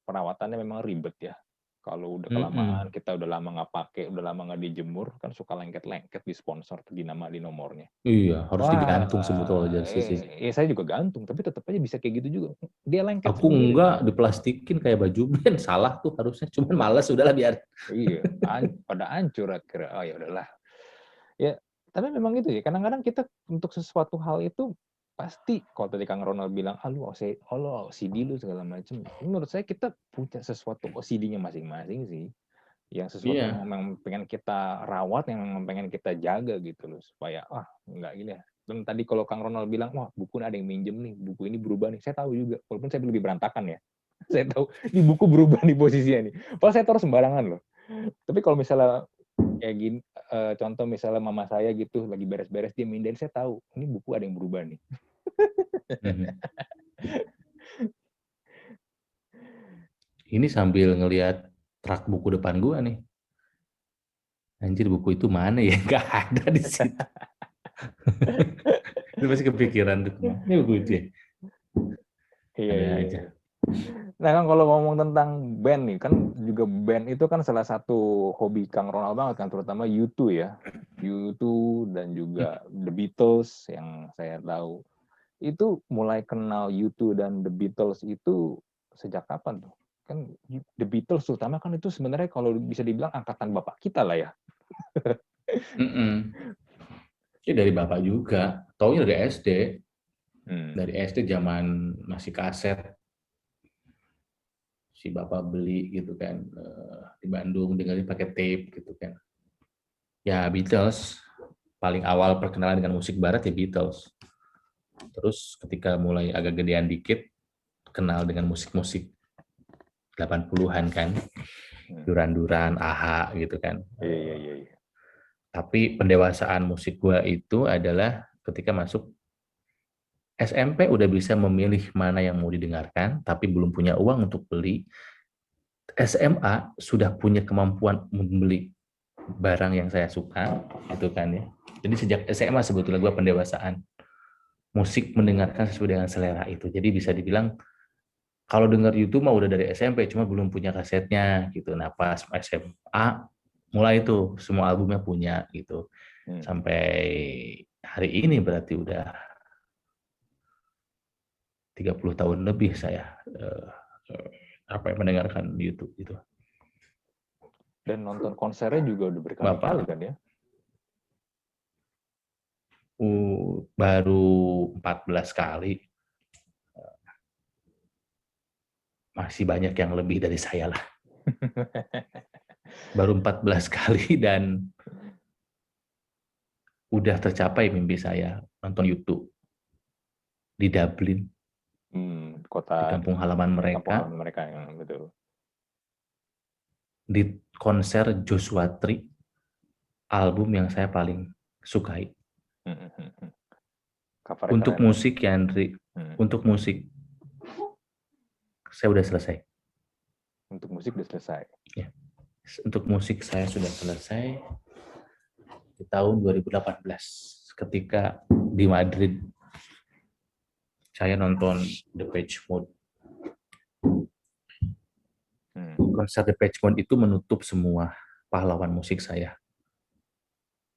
perawatannya memang ribet ya. Kalau udah kelamaan, kita udah lama nggak pakai, udah lama nggak dijemur, kan suka lengket-lengket di sponsor, di nomornya. Iya, harus Wah, digantung sebetulnya jersey sih. saya juga gantung, tapi tetap aja bisa kayak gitu juga. Dia lengket Aku sendiri. enggak, diplastikin kayak baju band, salah tuh harusnya. Cuman malas, udahlah biar. Iya, pada hancur akhirnya. Oh ya udahlah. Ya, tapi memang itu ya. Kadang-kadang kita untuk sesuatu hal itu pasti kalau tadi Kang Ronald bilang, lu OCD lu segala macam. Menurut saya kita punya sesuatu OCD-nya masing-masing sih. Yang sesuatu yang Iya. memang pengen kita rawat, yang memang pengen kita jaga gitu loh, supaya enggak gini ya. Dan tadi kalau Kang Ronald bilang, wah buku ada yang minjem nih, buku ini berubah nih. Saya tahu juga, walaupun saya lebih berantakan ya. Saya tahu ini buku berubah nih posisinya nih. Padahal saya taruh sembarangan loh. Tapi kalau misalnya kayak gini, contoh misalnya mama saya gitu lagi beres-beres dia mindahin, saya tahu ini buku ada yang berubah nih. Ini sambil ngelihat rak buku depan gua nih. Anjir, buku itu mana ya? Gak ada di situ. Itu pasti kepikiran tuh, kemana ini buku itu ya? Iya, Ada iya. aja. Nah kan kalau ngomong tentang band nih, kan juga band itu kan salah satu hobi Kang Ronald banget kan, terutama U2 ya. U2 dan juga The Beatles yang saya tahu. Itu mulai kenal U2 dan The Beatles itu sejak kapan tuh? Kan The Beatles terutama kan itu sebenarnya kalau bisa dibilang angkatan bapak kita lah ya. Ya dari bapak juga. Taunya dari SD. Hmm. Dari SD zaman masih kaset. Si bapak beli gitu kan. Di Bandung dengerin pakai tape gitu kan. Ya Beatles. Paling awal perkenalan dengan musik barat ya Beatles. Terus ketika mulai agak gedean dikit, kenal dengan musik-musik 80-an kan. Duran-Duran, AHA gitu kan. Iya. Tapi pendewasaan musik gue itu adalah ketika masuk SMP udah bisa memilih mana yang mau didengarkan, tapi belum punya uang untuk beli. SMA sudah punya kemampuan membeli barang yang saya suka, gitu kan ya. Jadi sejak SMA sebetulnya gue pendewasaan musik mendengarkan sesuai dengan selera itu. Jadi bisa dibilang kalau dengar YouTube mah udah dari SMP, cuma belum punya kasetnya gitu. Nah pas SMA mulai itu semua albumnya punya gitu. Sampai hari ini berarti udah 30 tahun lebih saya mendengarkan YouTube itu. Dan nonton konsernya juga udah berkali-kali Bapak kan ya? baru 14 kali. Masih banyak yang lebih dari saya lah. Baru 14 kali dan udah tercapai mimpi saya nonton YouTube di Dublin. Di Kota kampung halaman mereka. Yang betul. Di konser Joshua Tree, album yang saya paling sukai. Untuk musik ya, Andri. Untuk musik, saya udah selesai. Untuk musik udah selesai. Ya. Untuk musik saya sudah selesai di tahun 2018 ketika di Madrid saya nonton Depeche Mode. Konser Depeche Mode itu menutup semua pahlawan musik saya.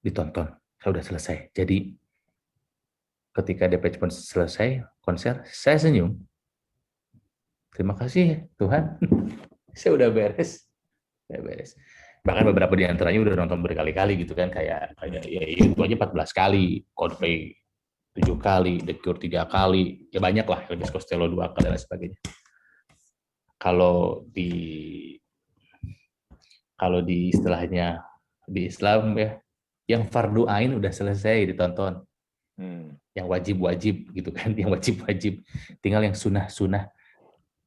Ditonton, saya udah selesai. Jadi ketika Depeche Mode selesai konser, saya senyum. Terima kasih Tuhan, saya udah beres. Bahkan beberapa di antaranya udah nonton berkali-kali gitu kan, kayak ya itu aja 14 kali, Coldplay 7 kali, The Cure 3 kali, ya banyak lah, Elvis Costello 2 kali dan sebagainya. Kalau di istilahnya di Islam ya, yang fardu ain udah selesai ditonton. Yang wajib-wajib gitu kan, yang wajib-wajib. Tinggal yang sunah-sunah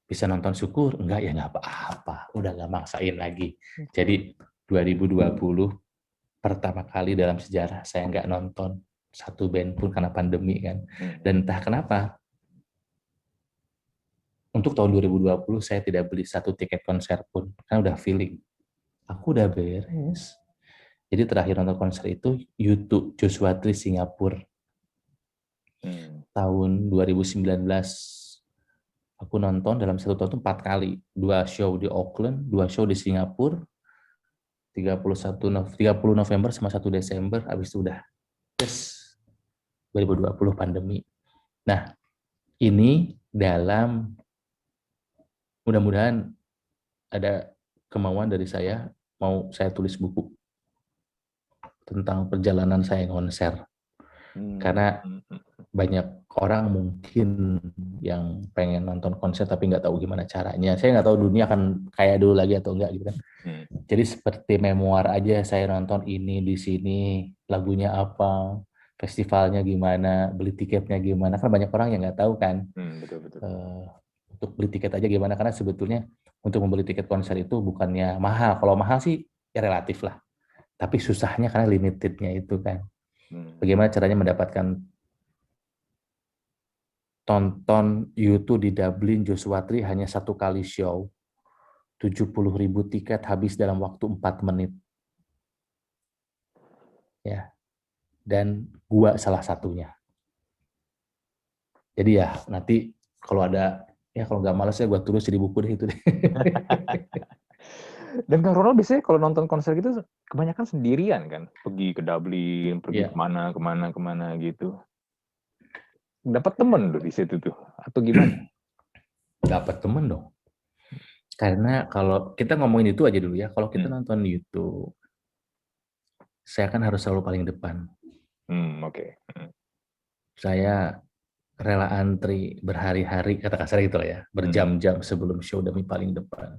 bisa nonton syukur, enggak ya nggak apa-apa, udah nggak maksain lagi. Jadi 2020 pertama kali dalam sejarah saya nggak nonton satu band pun karena pandemi kan. Dan entah kenapa untuk tahun 2020 saya tidak beli satu tiket konser pun, kan udah feeling aku udah beres. Jadi terakhir nonton konser itu YouTube Joshua Tree Singapura tahun 2019. Aku nonton dalam satu tahun itu 4 kali. 2 show di Auckland, 2 show di Singapura, 30 November sama 1 Desember, habis itu udah. Yes, 2020 pandemi. Nah, ini dalam mudah-mudahan ada kemauan dari saya, mau saya tulis buku tentang perjalanan saya konser. Karena Hmm. banyak orang mungkin yang pengen nonton konser tapi nggak tahu gimana caranya. Saya nggak tahu dunia akan kayak dulu lagi atau enggak gitu kan. Hmm. Jadi seperti memoir aja, saya nonton ini di sini, lagunya apa, festivalnya gimana, beli tiketnya gimana. Kan banyak orang yang nggak tahu kan. Betul. Eh, untuk beli tiket aja gimana, karena sebetulnya untuk membeli tiket konser itu bukannya mahal. Kalau mahal sih ya relatif lah. Tapi susahnya karena limitednya itu kan. Bagaimana caranya mendapatkan tonton YouTube di Dublin Joshua Tree hanya satu kali show. 70.000 tiket habis dalam waktu 4 menit. Ya, dan gua salah satunya. Jadi ya nanti kalau ada, ya kalau nggak malas ya gua tulis di buku deh itu deh. Dan Kang Ronald biasanya kalau nonton konser gitu kebanyakan sendirian kan, pergi ke Dublin, pergi Ya, kemana gitu. Dapat temen tuh di situ tuh, atau gimana? dapat temen dong. Karena kalau kita ngomongin itu aja dulu ya, kalau kita nonton YouTube, saya kan harus selalu paling depan. Oke. Saya rela antri berhari-hari, kata kasar gitu lah ya, berjam-jam sebelum show demi paling depan.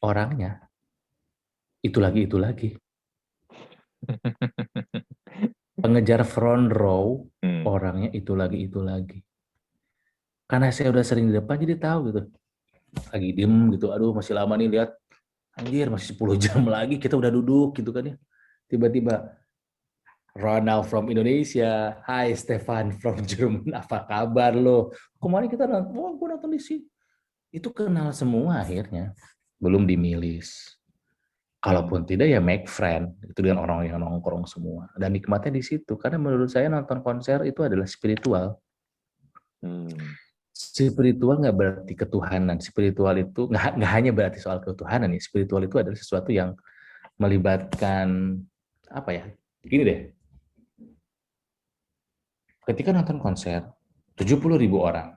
Orangnya itu lagi. Pengejar front row, orangnya itu lagi. Karena saya udah sering di depan jadi tahu gitu. Lagi diem gitu, aduh masih lama nih lihat. Anjir, masih 10 jam lagi kita udah duduk gitu kan ya. Tiba-tiba Ronald from Indonesia, Hai Stefan from Jerman, apa kabar lo? Kemarin kita nonton, oh gue nonton di sini. Itu kenal semua akhirnya. Belum dimilis. Kalaupun tidak ya make friend, itu dengan orang yang nongkrong semua. Dan nikmatnya di situ, karena menurut saya nonton konser itu adalah spiritual. Spiritual nggak berarti ketuhanan. Spiritual itu nggak hanya berarti soal ketuhanan nih. Spiritual itu adalah sesuatu yang melibatkan apa ya? Gini deh, ketika nonton konser 70.000 orang,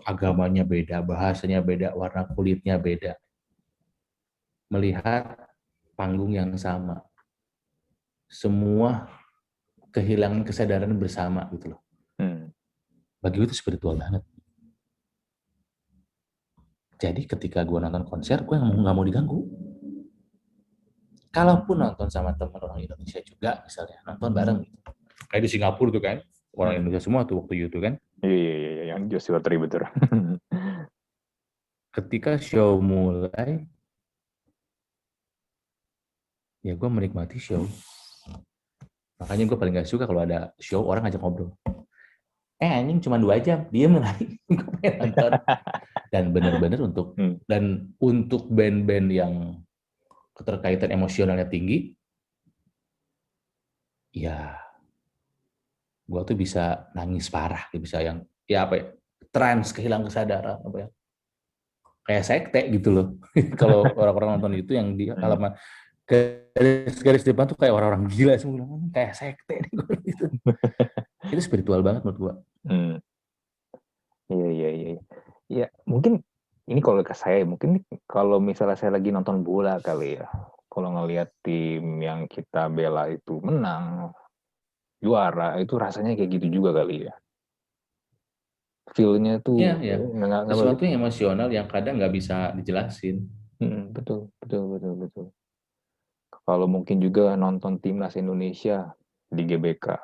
agamanya beda, bahasanya beda, warna kulitnya beda, melihat panggung yang sama, semua kehilangan kesadaran bersama gitu loh. Bagi gue itu spiritual banget. Jadi ketika gue nonton konser, gue nggak mau diganggu. Kalaupun nonton sama teman orang Indonesia juga, misalnya nonton bareng, kayak di Singapura tuh kan, orang Indonesia semua tuh waktu itu kan. Iya, yang Joshua Tree betul. Ketika show mulai, ya gue menikmati show. Makanya gue paling gak suka kalau ada show orang ngajak ngobrol. Anjing cuma 2 jam, diem lagi. Gue pengen nonton. Dan bener-bener untuk band-band yang keterkaitan emosionalnya tinggi, ya gue tuh bisa nangis parah, bisa yang ya apa ya, trans, kehilangan kesadaran, apa ya, kayak sekte gitu loh. Kalau orang-orang nonton itu yang di halaman garis depan tuh kayak orang-orang gila semua, kayak sekte nih gitu. Itu spiritual banget menurut gue. Iya. Ya, mungkin ini kalau ke saya, mungkin kalau misalnya saya lagi nonton bola kali ya, kalau ngelihat tim yang kita bela itu menang, juara, itu rasanya kayak gitu juga kali ya. Feel-nya tuh Ya. nggak Sesuatu begitu. yang emosional yang kadang nggak bisa dijelasin. Betul. Kalau mungkin juga nonton timnas Indonesia di GBK,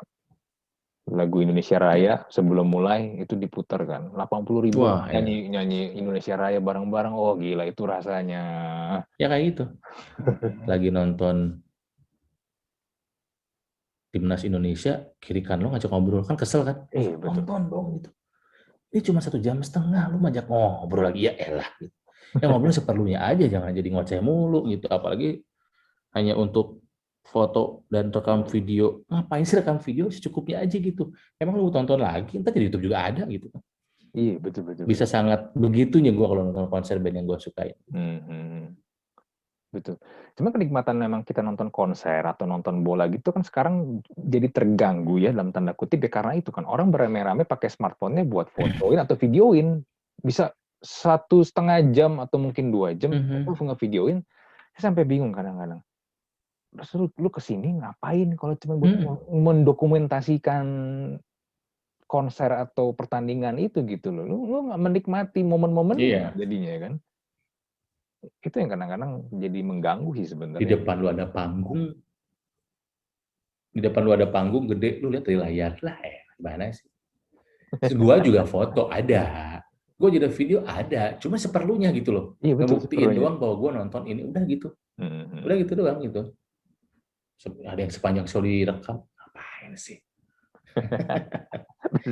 lagu Indonesia Raya Ya. sebelum mulai itu diputar kan, 80.000 Wah, ya. nyanyi Indonesia Raya bareng-bareng. Oh gila itu rasanya. Ya kayak gitu. Lagi nonton timnas Indonesia, kiri kan lo ngajak ngobrol, kan kesel kan? Betul. Nonton dong gitu. Ini cuma 1,5 jam, lo ngajak ngobrol lagi, ya elah gitu. Ya ngobrol seperlunya aja, jangan jadi ngoceh mulu gitu. Apalagi hanya untuk foto dan rekam video. Ngapain sih rekam video? Secukupnya aja gitu. Emang lu tonton lagi, ntar di YouTube juga ada gitu. Iya, betul. Bisa sangat begitunya gue kalau nonton konser band yang gue sukain. Betul. Cuma kenikmatan memang kita nonton konser atau nonton bola gitu kan sekarang jadi terganggu ya dalam tanda kutip ya, karena itu kan orang beramai-ramai pakai smartphone-nya buat fotoin atau videoin. Bisa 1,5 jam atau mungkin 2 jam, terus nge-videoin. Saya sampai bingung kadang-kadang. terus lu kesini ngapain kalau cuma buat mendokumentasikan konser atau pertandingan itu gitu loh. Lu nggak menikmati momen-momen jadinya kan. Itu yang kadang-kadang jadi mengganggu sih sebenarnya. Di depan lu ada panggung. Di depan lu ada panggung gede, lu lihat dari layar lah, gimana sih? Terus gua juga foto ada. Gue jadi video ada, cuma seperlunya gitu loh. Iya, betul, Ngebuktiin seperlunya. doang bahwa gue nonton ini, udah gitu. Udah gitu doang gitu. Ada yang sepanjang show direkam, ngapain sih?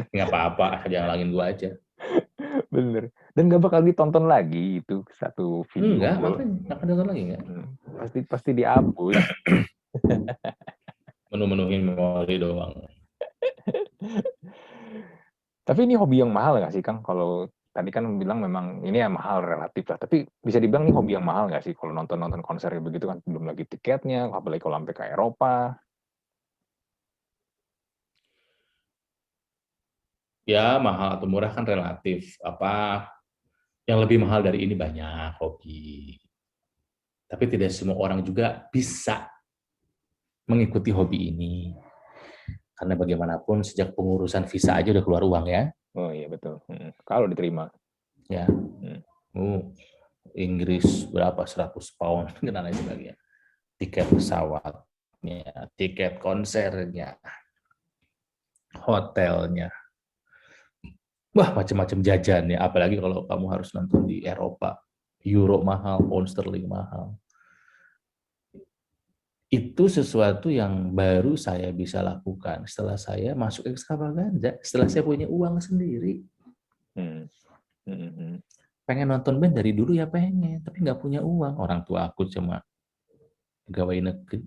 Nggak apa-apa, jangan langin gue aja. Bener. Dan gak bakal ditonton lagi itu satu video. Enggak, makanya nggak akan ditonton lagi nggak? Pasti dihapus. Menu-menuhin memori doang. Tapi ini hobi yang mahal nggak sih, Kang? Kalau tadi kan bilang memang ini ya mahal relatif lah. Tapi bisa dibilang ini hobi yang mahal nggak sih kalau nonton konser begitu kan? Belum lagi tiketnya, apalagi kalau sampai ke Eropa. Ya mahal atau murah kan relatif. Apa yang lebih mahal dari ini banyak hobi. Tapi tidak semua orang juga bisa mengikuti hobi ini. Karena bagaimanapun sejak pengurusan visa aja udah keluar uang ya. Oh iya betul. Kalau diterima. Ya. Inggris berapa 100 pound dan lain sebagainya. Tiket pesawatnya, tiket konsernya, hotelnya. Wah, macam-macam jajannya, apalagi kalau kamu harus nonton di Eropa. Euro mahal, pound sterling mahal. Itu sesuatu yang baru saya bisa lakukan setelah saya masuk Extravaganza, setelah saya punya uang sendiri. Pengen nonton band dari dulu ya pengen, tapi nggak punya uang. Orang tua aku cuma pegawai negeri.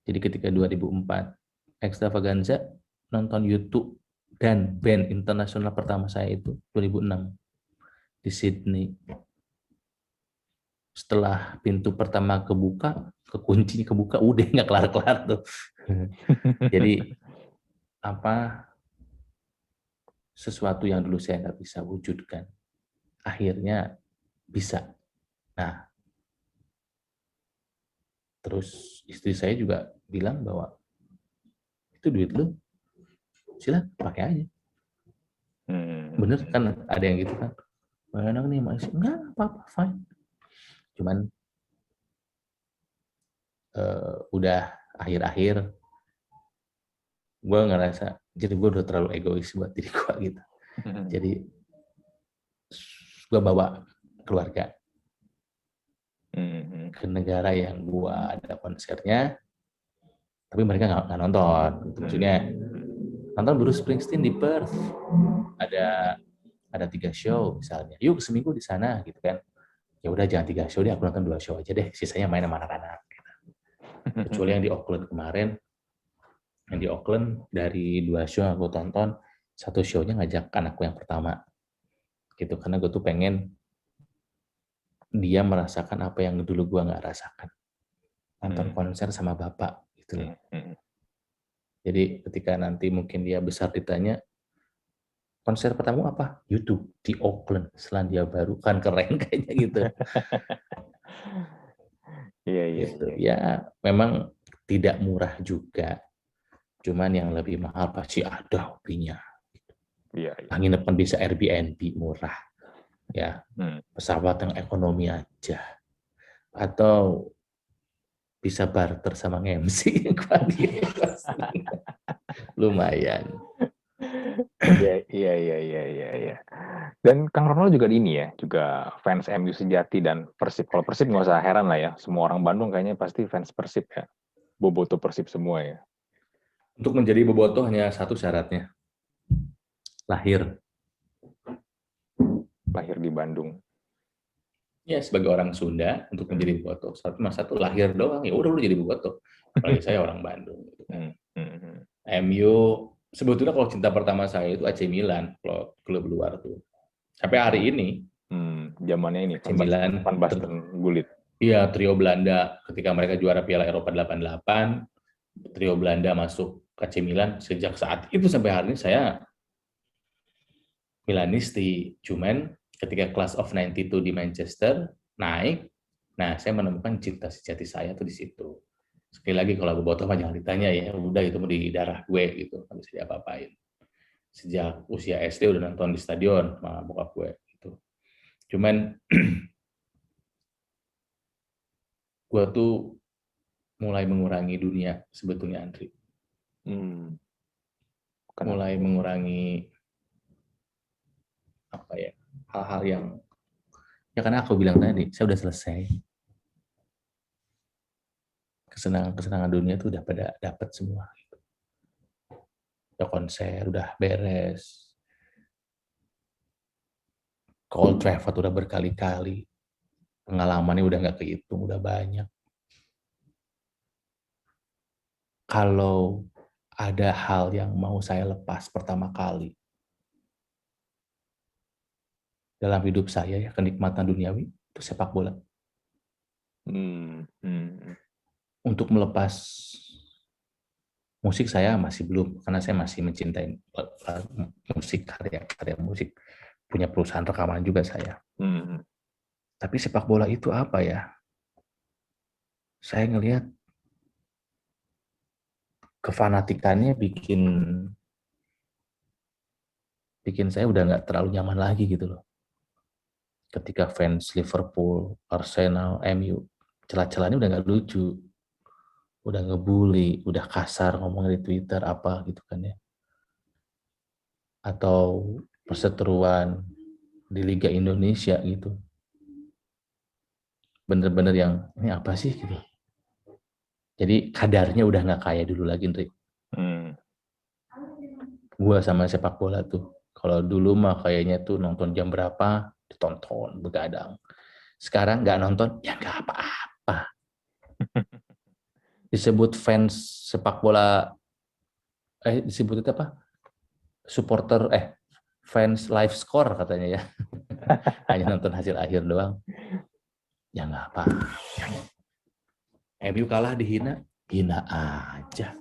Jadi ketika 2004 Extravaganza nonton YouTube dan band internasional pertama saya itu 2006 di Sydney. Setelah pintu pertama kekunci kebuka, udah nggak kelar-kelar tuh. Jadi sesuatu yang dulu saya nggak bisa wujudkan, akhirnya bisa. Nah, terus istri saya juga bilang bahwa itu duit lu, silakan pakai aja. Bener kan ada yang gitu kan? Enak nih masih enggak apa-apa fine. Cuman udah akhir-akhir gue ngerasa jadi gue udah terlalu egois buat diri gue gitu. Jadi gue bawa keluarga ke negara yang gue ada konsernya, tapi mereka nggak nonton. Maksudnya nonton Bruce Springsteen di Perth, ada 3 show misalnya, yuk seminggu di sana gitu kan. Ya udah jangan 3 show deh, aku nonton 2 show aja deh, sisanya main sama anak-anak. Kecuali yang di Auckland kemarin, yang di Auckland dari 2 show yang aku tonton, 1 show-nya ngajak anakku yang pertama gitu, karena gue tuh pengen dia merasakan apa yang dulu gue nggak rasakan, nonton konser sama bapak gitu loh. Jadi ketika nanti mungkin dia besar ditanya konser pertama apa, YouTube di Auckland, Selandia Baru, kan keren kayaknya gitu. Iya. Ya memang tidak murah juga, cuman yang lebih mahal pasti ada hobinya. Iya. Penginapan bisa Airbnb murah, ya pesawat yang ekonomi aja, atau bisa barter sama MC lumayan. Iya. Dan Kang Ronald juga ini ya, juga fans MU sejati dan Persib. Kalau Persib nggak usah heran lah ya, semua orang Bandung kayaknya pasti fans Persib ya. Boboto Persib semua ya. Untuk menjadi bobotoh hanya satu syaratnya, lahir di Bandung. Ya sebagai orang Sunda untuk menjadi bobotoh satu lahir doang, ya udah lu jadi bobotoh. Apalagi saya orang Bandung. Gitu kan. MU sebetulnya kalau cinta pertama saya itu AC Milan, kalau klub luar tuh. Sampai hari ini. Zamannya ini AC Milan, Van Basten Gullit. Iya, trio Belanda ketika mereka juara Piala Eropa 88, trio Belanda masuk ke AC Milan. Sejak saat itu sampai hari ini saya Milanisti. Cuman ketika Class of 92 di Manchester naik, nah saya menemukan cinta sejati saya tuh di situ. Sekali lagi kalau gue botol mah jangan ditanya ya, udah itu mau di darah gue gitu, nggak bisa diapa-apain. Sejak usia SD udah nonton di stadion sama bokap gue gitu. Cuman gue tuh mulai mengurangi dunia sebetulnya, Andri. Mulai mengurangi apa ya, hal-hal yang ya karena aku bilang tadi, saya udah selesai. Kesenangan dunia itu udah pada dapat semua. Udah konser, udah beres. Ke Old Trafford udah berkali-kali. Pengalamannya udah nggak kehitung, udah banyak. Kalau ada hal yang mau saya lepas pertama kali dalam hidup saya, ya kenikmatan duniawi, itu sepak bola. Untuk melepas musik saya masih belum, karena saya masih mencintai musik, karya musik. Punya perusahaan rekaman juga saya. Tapi sepak bola itu apa ya? Saya ngelihat kefanatikannya bikin saya udah nggak terlalu nyaman lagi gitu loh. Ketika fans Liverpool, Arsenal, MU, celah-celahnya udah nggak lucu, udah ngebully, udah kasar ngomong di Twitter apa gitu kan ya. Atau perseteruan di Liga Indonesia gitu. Bener-bener yang, ini apa sih gitu. Jadi kadarnya udah nggak kayak dulu lagi, Ndri. Gua sama sepak bola tuh, kalau dulu mah kayaknya tuh nonton jam berapa, ditonton, begadang. Sekarang nggak nonton, ya nggak apa-apa. Disebut fans sepak bola, disebut itu apa? Supporter, fans live score katanya ya. Hanya nonton hasil akhir doang. Ya nggak apa. MU kalah dihina, hina aja.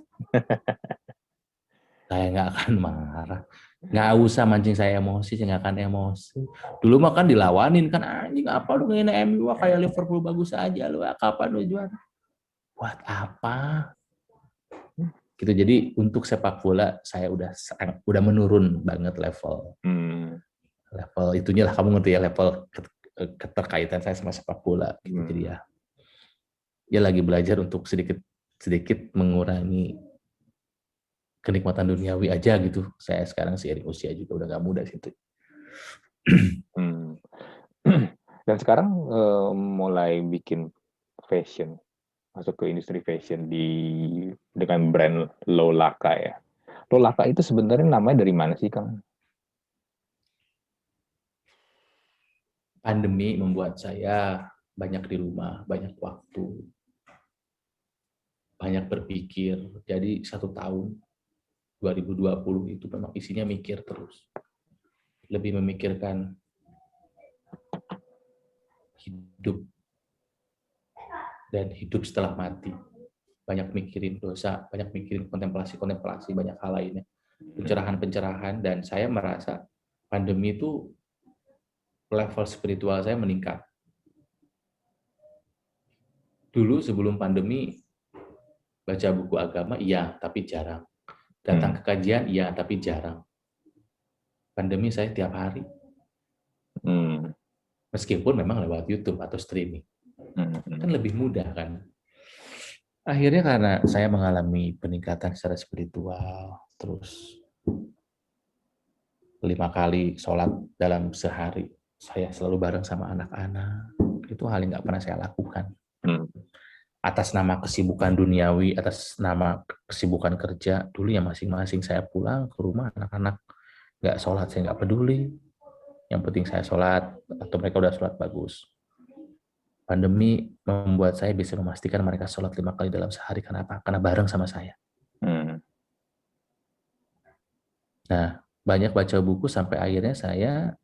Saya nggak akan marah. Nggak usah mancing saya emosi, saya nggak akan emosi. Dulu mah kan dilawanin kan, anjing apa lu ngehina MU, kayak Liverpool bagus aja lu, kapan lu juara? Buat apa? Gitu. Jadi untuk sepak bola saya udah menurun banget level. Level itunya lah, kamu ngerti ya, level keterkaitan saya sama sepak bola gitu. Jadi ya lagi belajar untuk sedikit mengurangi kenikmatan duniawi aja gitu. Saya sekarang seiring usia juga udah gak muda situ. Dan sekarang mulai bikin fashion, masuk ke industri fashion dengan brand Lolaka ya. Lolaka itu sebenarnya namanya dari mana sih, Kang? Pandemi membuat saya banyak di rumah, banyak waktu, banyak berpikir. Jadi 1 tahun 2020 itu memang isinya mikir terus. Lebih memikirkan hidup dan hidup setelah mati. Banyak mikirin dosa, banyak mikirin kontemplasi, banyak hal lainnya. Pencerahan-pencerahan, dan saya merasa pandemi itu level spiritual saya meningkat. Dulu sebelum pandemi baca buku agama iya, tapi jarang. Datang ke kajian iya, tapi jarang. Pandemi saya tiap hari. Meskipun memang lewat YouTube atau streaming. Kan lebih mudah kan. Akhirnya karena saya mengalami peningkatan secara spiritual, terus 5 kali sholat dalam sehari, saya selalu bareng sama anak-anak. Itu hal yang nggak pernah saya lakukan. Atas nama kesibukan duniawi, atas nama kesibukan kerja, dulu ya masing-masing saya pulang ke rumah, anak-anak nggak sholat, saya nggak peduli. Yang penting saya sholat, atau mereka udah sholat bagus. Pandemi membuat saya bisa memastikan mereka sholat 5 kali dalam sehari. Kenapa? Karena bareng sama saya. Nah, banyak baca buku sampai akhirnya saya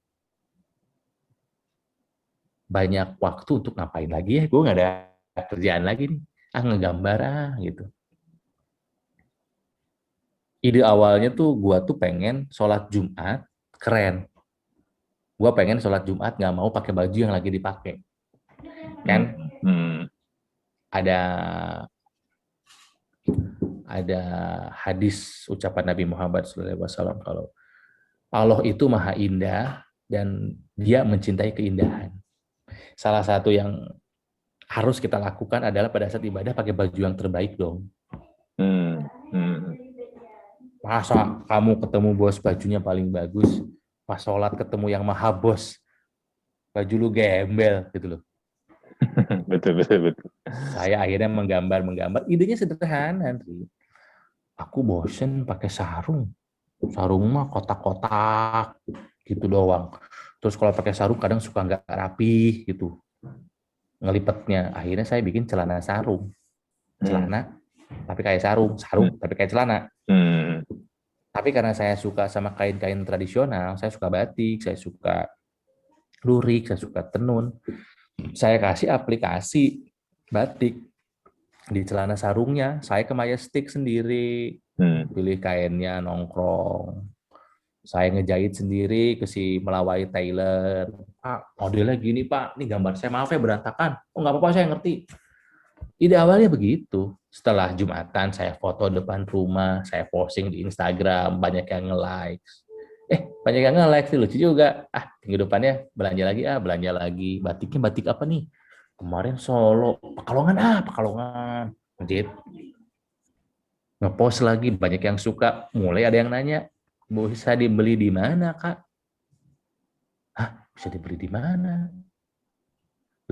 banyak waktu untuk ngapain lagi ya. Gue nggak ada kerjaan lagi nih. Ngegambar gitu. Ide awalnya tuh gue tuh pengen sholat Jumat keren. Gue pengen sholat Jumat nggak mau pakai baju yang lagi dipakai. Kan? Ada ada hadis ucapan Nabi Muhammad SAW kalau Allah itu maha indah dan dia mencintai keindahan. Salah satu yang harus kita lakukan adalah pada saat ibadah pakai baju yang terbaik dong. Hmm. Hmm. Masa kamu ketemu bos bajunya paling bagus, pas sholat ketemu yang maha bos, baju lu gembel gitu loh. Betul, betul, betul. Saya akhirnya menggambar. Idenya sederhana, Andri. Aku bosen pakai sarung. Sarung mah kotak-kotak gitu doang. Terus kalau pakai sarung kadang suka nggak rapi gitu ngelipetnya. Akhirnya saya bikin celana sarung. Celana tapi kayak sarung, sarung tapi kayak celana. Hmm. Tapi karena saya suka sama kain-kain tradisional, saya suka batik, saya suka lurik, saya suka tenun. Saya kasih aplikasi batik di celana sarungnya. Saya kemaya stick sendiri, pilih kainnya nongkrong. Saya ngejahit sendiri ke si melawai tailor. Pak, modelnya gini Pak, ini gambar saya maaf ya berantakan. Oh nggak apa-apa, saya ngerti. Ide awalnya begitu. Setelah Jumatan, saya foto depan rumah, saya posting di Instagram, banyak yang nge-like. Banyak yang nge-like sih, lucu juga. Minggu depannya belanja lagi. Batiknya batik apa nih? Kemarin Solo, Pekalongan. Jit. Ngepost lagi, banyak yang suka. Mulai ada yang nanya, bisa dibeli di mana, Kak? Bisa dibeli di mana?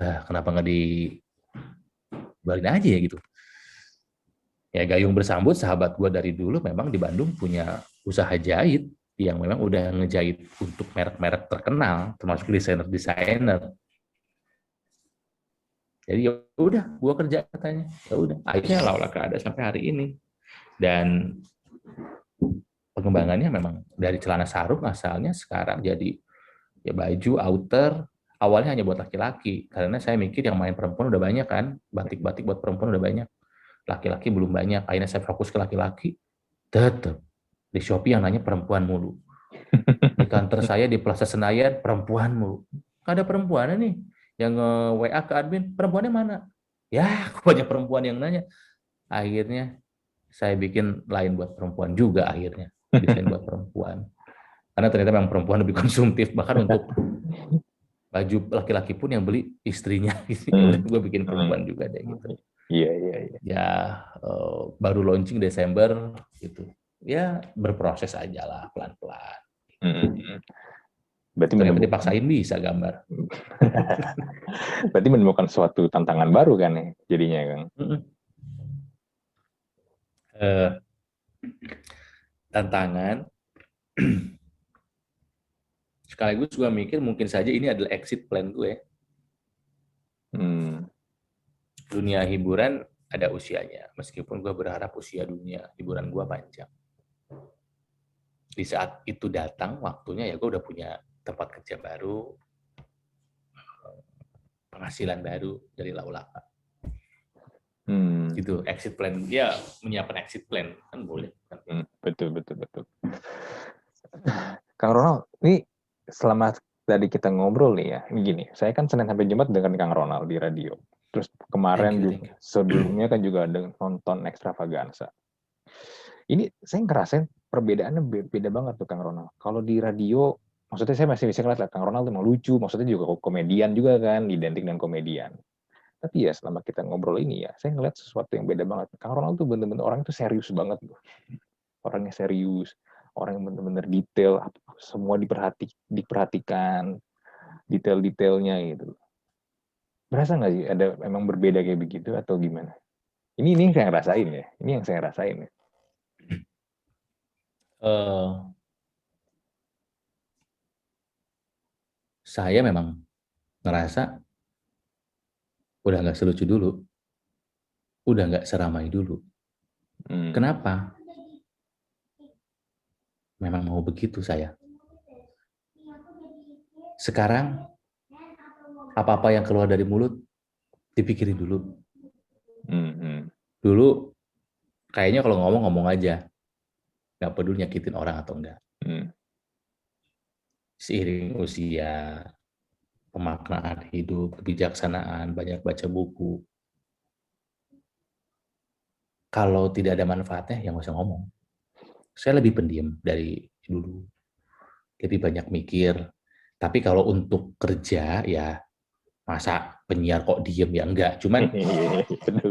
Lah, kenapa nggak dibalin aja ya gitu? Ya gayung bersambut, sahabat gue dari dulu memang di Bandung punya usaha jahit yang memang udah ngejahit untuk merek-merek terkenal, termasuk desainer-desainer. Jadi ya udah, gue kerja katanya. Ya udah, akhirnya laulah ada sampai hari ini. Dan pengembangannya memang dari celana sarung asalnya sekarang jadi ya baju, outer, awalnya hanya buat laki-laki. Karena saya mikir yang main perempuan udah banyak kan, batik-batik buat perempuan udah banyak. Laki-laki belum banyak, akhirnya saya fokus ke laki-laki. Tetap di Shopee yang nanya perempuan mulu. Di kantor saya di Plaza Senayan perempuan mulu. Gak ada perempuan nih yang WA ke admin, perempuannya mana? Ya, banyak perempuan yang nanya. Akhirnya saya bikin lain buat perempuan juga akhirnya. Desain buat perempuan. Karena ternyata memang perempuan lebih konsumtif. Bahkan untuk baju laki-laki pun yang beli istrinya. Ya udah gue bikin perempuan juga deh gitu. Iya. Ya baru launching Desember gitu. Ya berproses aja lah pelan-pelan. Berarti Ternyata dipaksain bisa gambar. Berarti menemukan suatu tantangan baru kan ya jadinya, Kang? Tantangan sekaligus gue mikir mungkin saja ini adalah exit plan gue. Dunia hiburan ada usianya, meskipun gue berharap usia dunia hiburan gue panjang. Di saat itu datang waktunya ya gue udah punya tempat kerja baru, penghasilan baru dari Laulaka. Gitu, exit plan. Ya, menyiapkan exit plan kan boleh. Betul. Kang Ronald, ini selama tadi kita ngobrol nih ya, ini gini, saya kan Senin sampai Jumat dengan Kang Ronald di radio. Terus kemarin juga, sebelumnya kan juga ada nonton Extravaganza. Ini saya ngerasain perbedaannya beda banget tuh Kang Ronald. Kalau di radio, maksudnya saya masih bisa ngeliat Kang Ronald emang lucu, maksudnya juga komedian juga kan, identik dengan komedian. Tapi ya selama kita ngobrol ini ya, saya ngeliat sesuatu yang beda banget. Kang Ronald tuh bener-bener orang itu serius banget tuh. Orangnya serius, orang yang bener-bener detail, semua diperhatikan, detail-detailnya gitu. Berasa nggak sih ada emang berbeda kayak begitu atau gimana? Ini yang saya rasain ya, ini yang saya rasain ya. Saya memang ngerasa udah nggak selucu dulu, udah nggak seramai dulu. Kenapa? Memang mau begitu saya. Sekarang apa-apa yang keluar dari mulut dipikirin dulu. Dulu kayaknya kalau ngomong aja, nggak peduli nyakitin orang atau enggak. Seiring usia, pemaknaan hidup, kebijaksanaan, banyak baca buku, kalau tidak ada manfaatnya ya nggak usah ngomong. Saya lebih pendiam dari dulu, lebih banyak mikir. Tapi kalau untuk kerja ya masa penyiar kok diem ya enggak. Cuman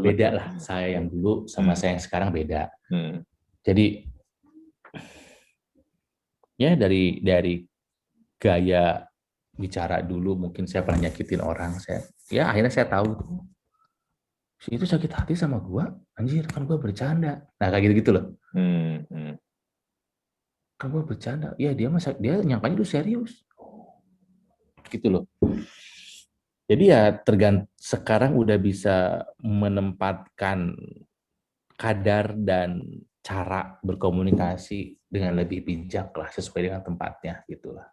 beda lah saya yang dulu sama saya yang sekarang beda. Jadi ya dari gaya bicara dulu mungkin saya pernah nyakitin orang, ya akhirnya saya tahu si itu sakit hati sama gua, anjir kan gua bercanda. Nah kayak gitu loh. Kan gua bercanda. Ya dia nyangkanya itu serius. Gitu loh. Jadi ya sekarang udah bisa menempatkan kadar dan cara berkomunikasi dengan lebih bijak lah, sesuai dengan tempatnya gitulah.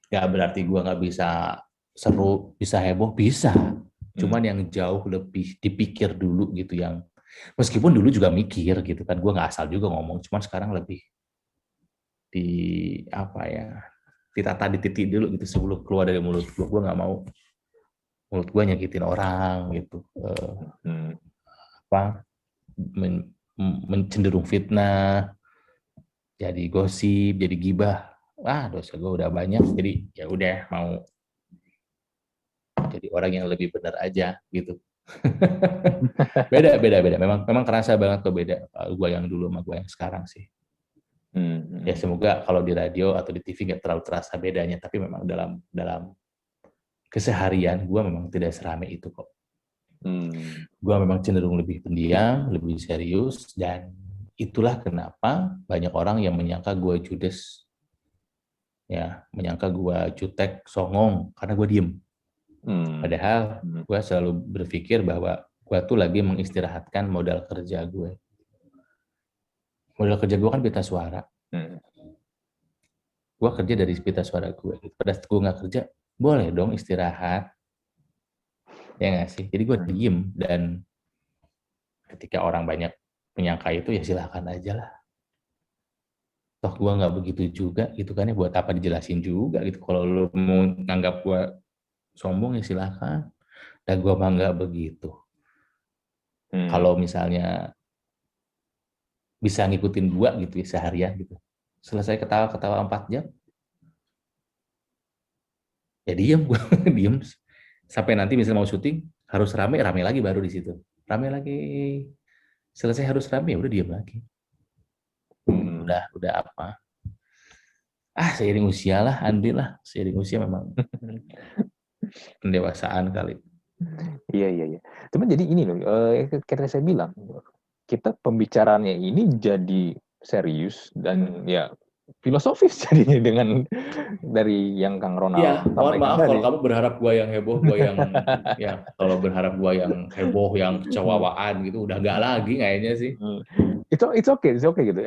Gak berarti gue nggak bisa seru, bisa heboh, bisa. Cuman yang jauh lebih dipikir dulu gitu, yang meskipun dulu juga mikir gitu kan, gue nggak asal juga ngomong, cuman sekarang lebih di apa ya, ditata di titik dulu gitu sebelum keluar dari mulut gue. Gue nggak mau mulut gue nyakitin orang gitu, apa mencenderung fitnah, jadi gosip, jadi gibah. Wah, dosa gue udah banyak, jadi ya udah mau jadi orang yang lebih benar aja gitu. beda. Memang kerasa banget tuh beda gue yang dulu sama gue yang sekarang sih. Ya semoga kalau di radio atau di TV nggak terlalu terasa bedanya, tapi memang dalam keseharian gue memang tidak seramai itu kok. Gue memang cenderung lebih pendiam, lebih serius, dan itulah kenapa banyak orang yang menyangka gue judes, ya menyangka gue jutek, songong karena gue diem. Padahal gue selalu berpikir bahwa gue tuh lagi mengistirahatkan modal kerja gue. Modal kerja gue kan pita suara. Gue kerja dari pita suara gue. Pada saat gue nggak kerja, boleh dong istirahat. Ya nggak sih? Jadi gue diem, dan ketika orang banyak menyangka itu, ya silahkan aja lah. Toh gue nggak begitu juga gitu kan ya, buat apa dijelasin juga gitu. Kalau lo mau nganggap gue sombong ya silahkan. Dan gue mah nggak begitu. Kalau misalnya bisa ngikutin gue gitu ya seharian gitu, selesai ketawa 4 jam, ya diem gue. Diem sampai nanti misalnya mau syuting harus rame lagi, baru di situ rame lagi. Selesai harus rame, ya udah diem lagi. Udah apa, seiring usia lah, Andri lah, seiring usia memang pendewasaan kali. Iya. Cuman jadi ini loh, kayak saya bilang, kita pembicaraannya ini jadi serius dan ya filosofis jadinya dengan dari yang Kang Ronald Ya, mohon sampaikan maaf tadi. kalau kamu berharap gua yang heboh, gua yang ya kalau berharap gua yang heboh, yang kecewaan gitu, udah nggak lagi kayaknya sih. It's okay gitu.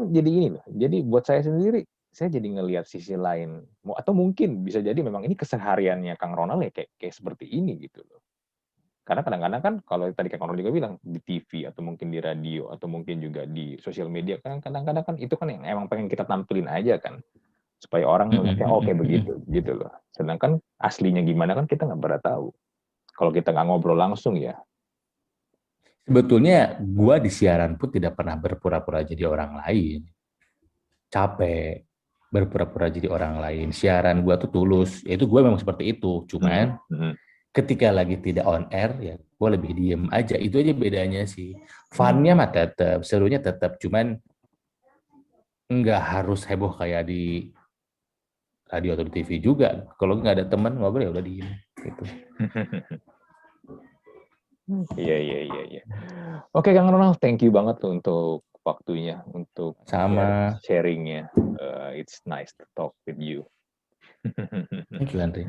Jadi ini loh. Jadi buat saya sendiri, saya jadi ngelihat sisi lain, atau mungkin bisa jadi memang ini kesehariannya Kang Ronald ya kayak seperti ini gitu loh. Karena kadang-kadang kan kalau tadi Kang Ronald juga bilang di TV atau mungkin di radio atau mungkin juga di sosial media kan kadang-kadang kan itu kan yang emang pengen kita tampilin aja kan supaya orang ngeliatnya oke begitu gitu loh. Sedangkan aslinya gimana kan kita nggak pernah tahu. Kalau kita nggak ngobrol langsung ya. Sebetulnya gua di siaran pun tidak pernah berpura-pura jadi orang lain. Capek berpura-pura jadi orang lain. Siaran gua tuh tulus. Itu gua memang seperti itu. Cuman ketika lagi tidak on air ya gua lebih diem aja. Itu aja bedanya sih. Funnya mah tetap, serunya tetap. Cuman nggak harus heboh kayak di radio atau di TV juga. Kalau nggak ada teman ngobrol ya udah diem gitu. Iya. Oke Kang Ronald, thank you banget untuk waktunya, untuk Sama. sharingnya. It's nice to talk with you. Thank you, Andri.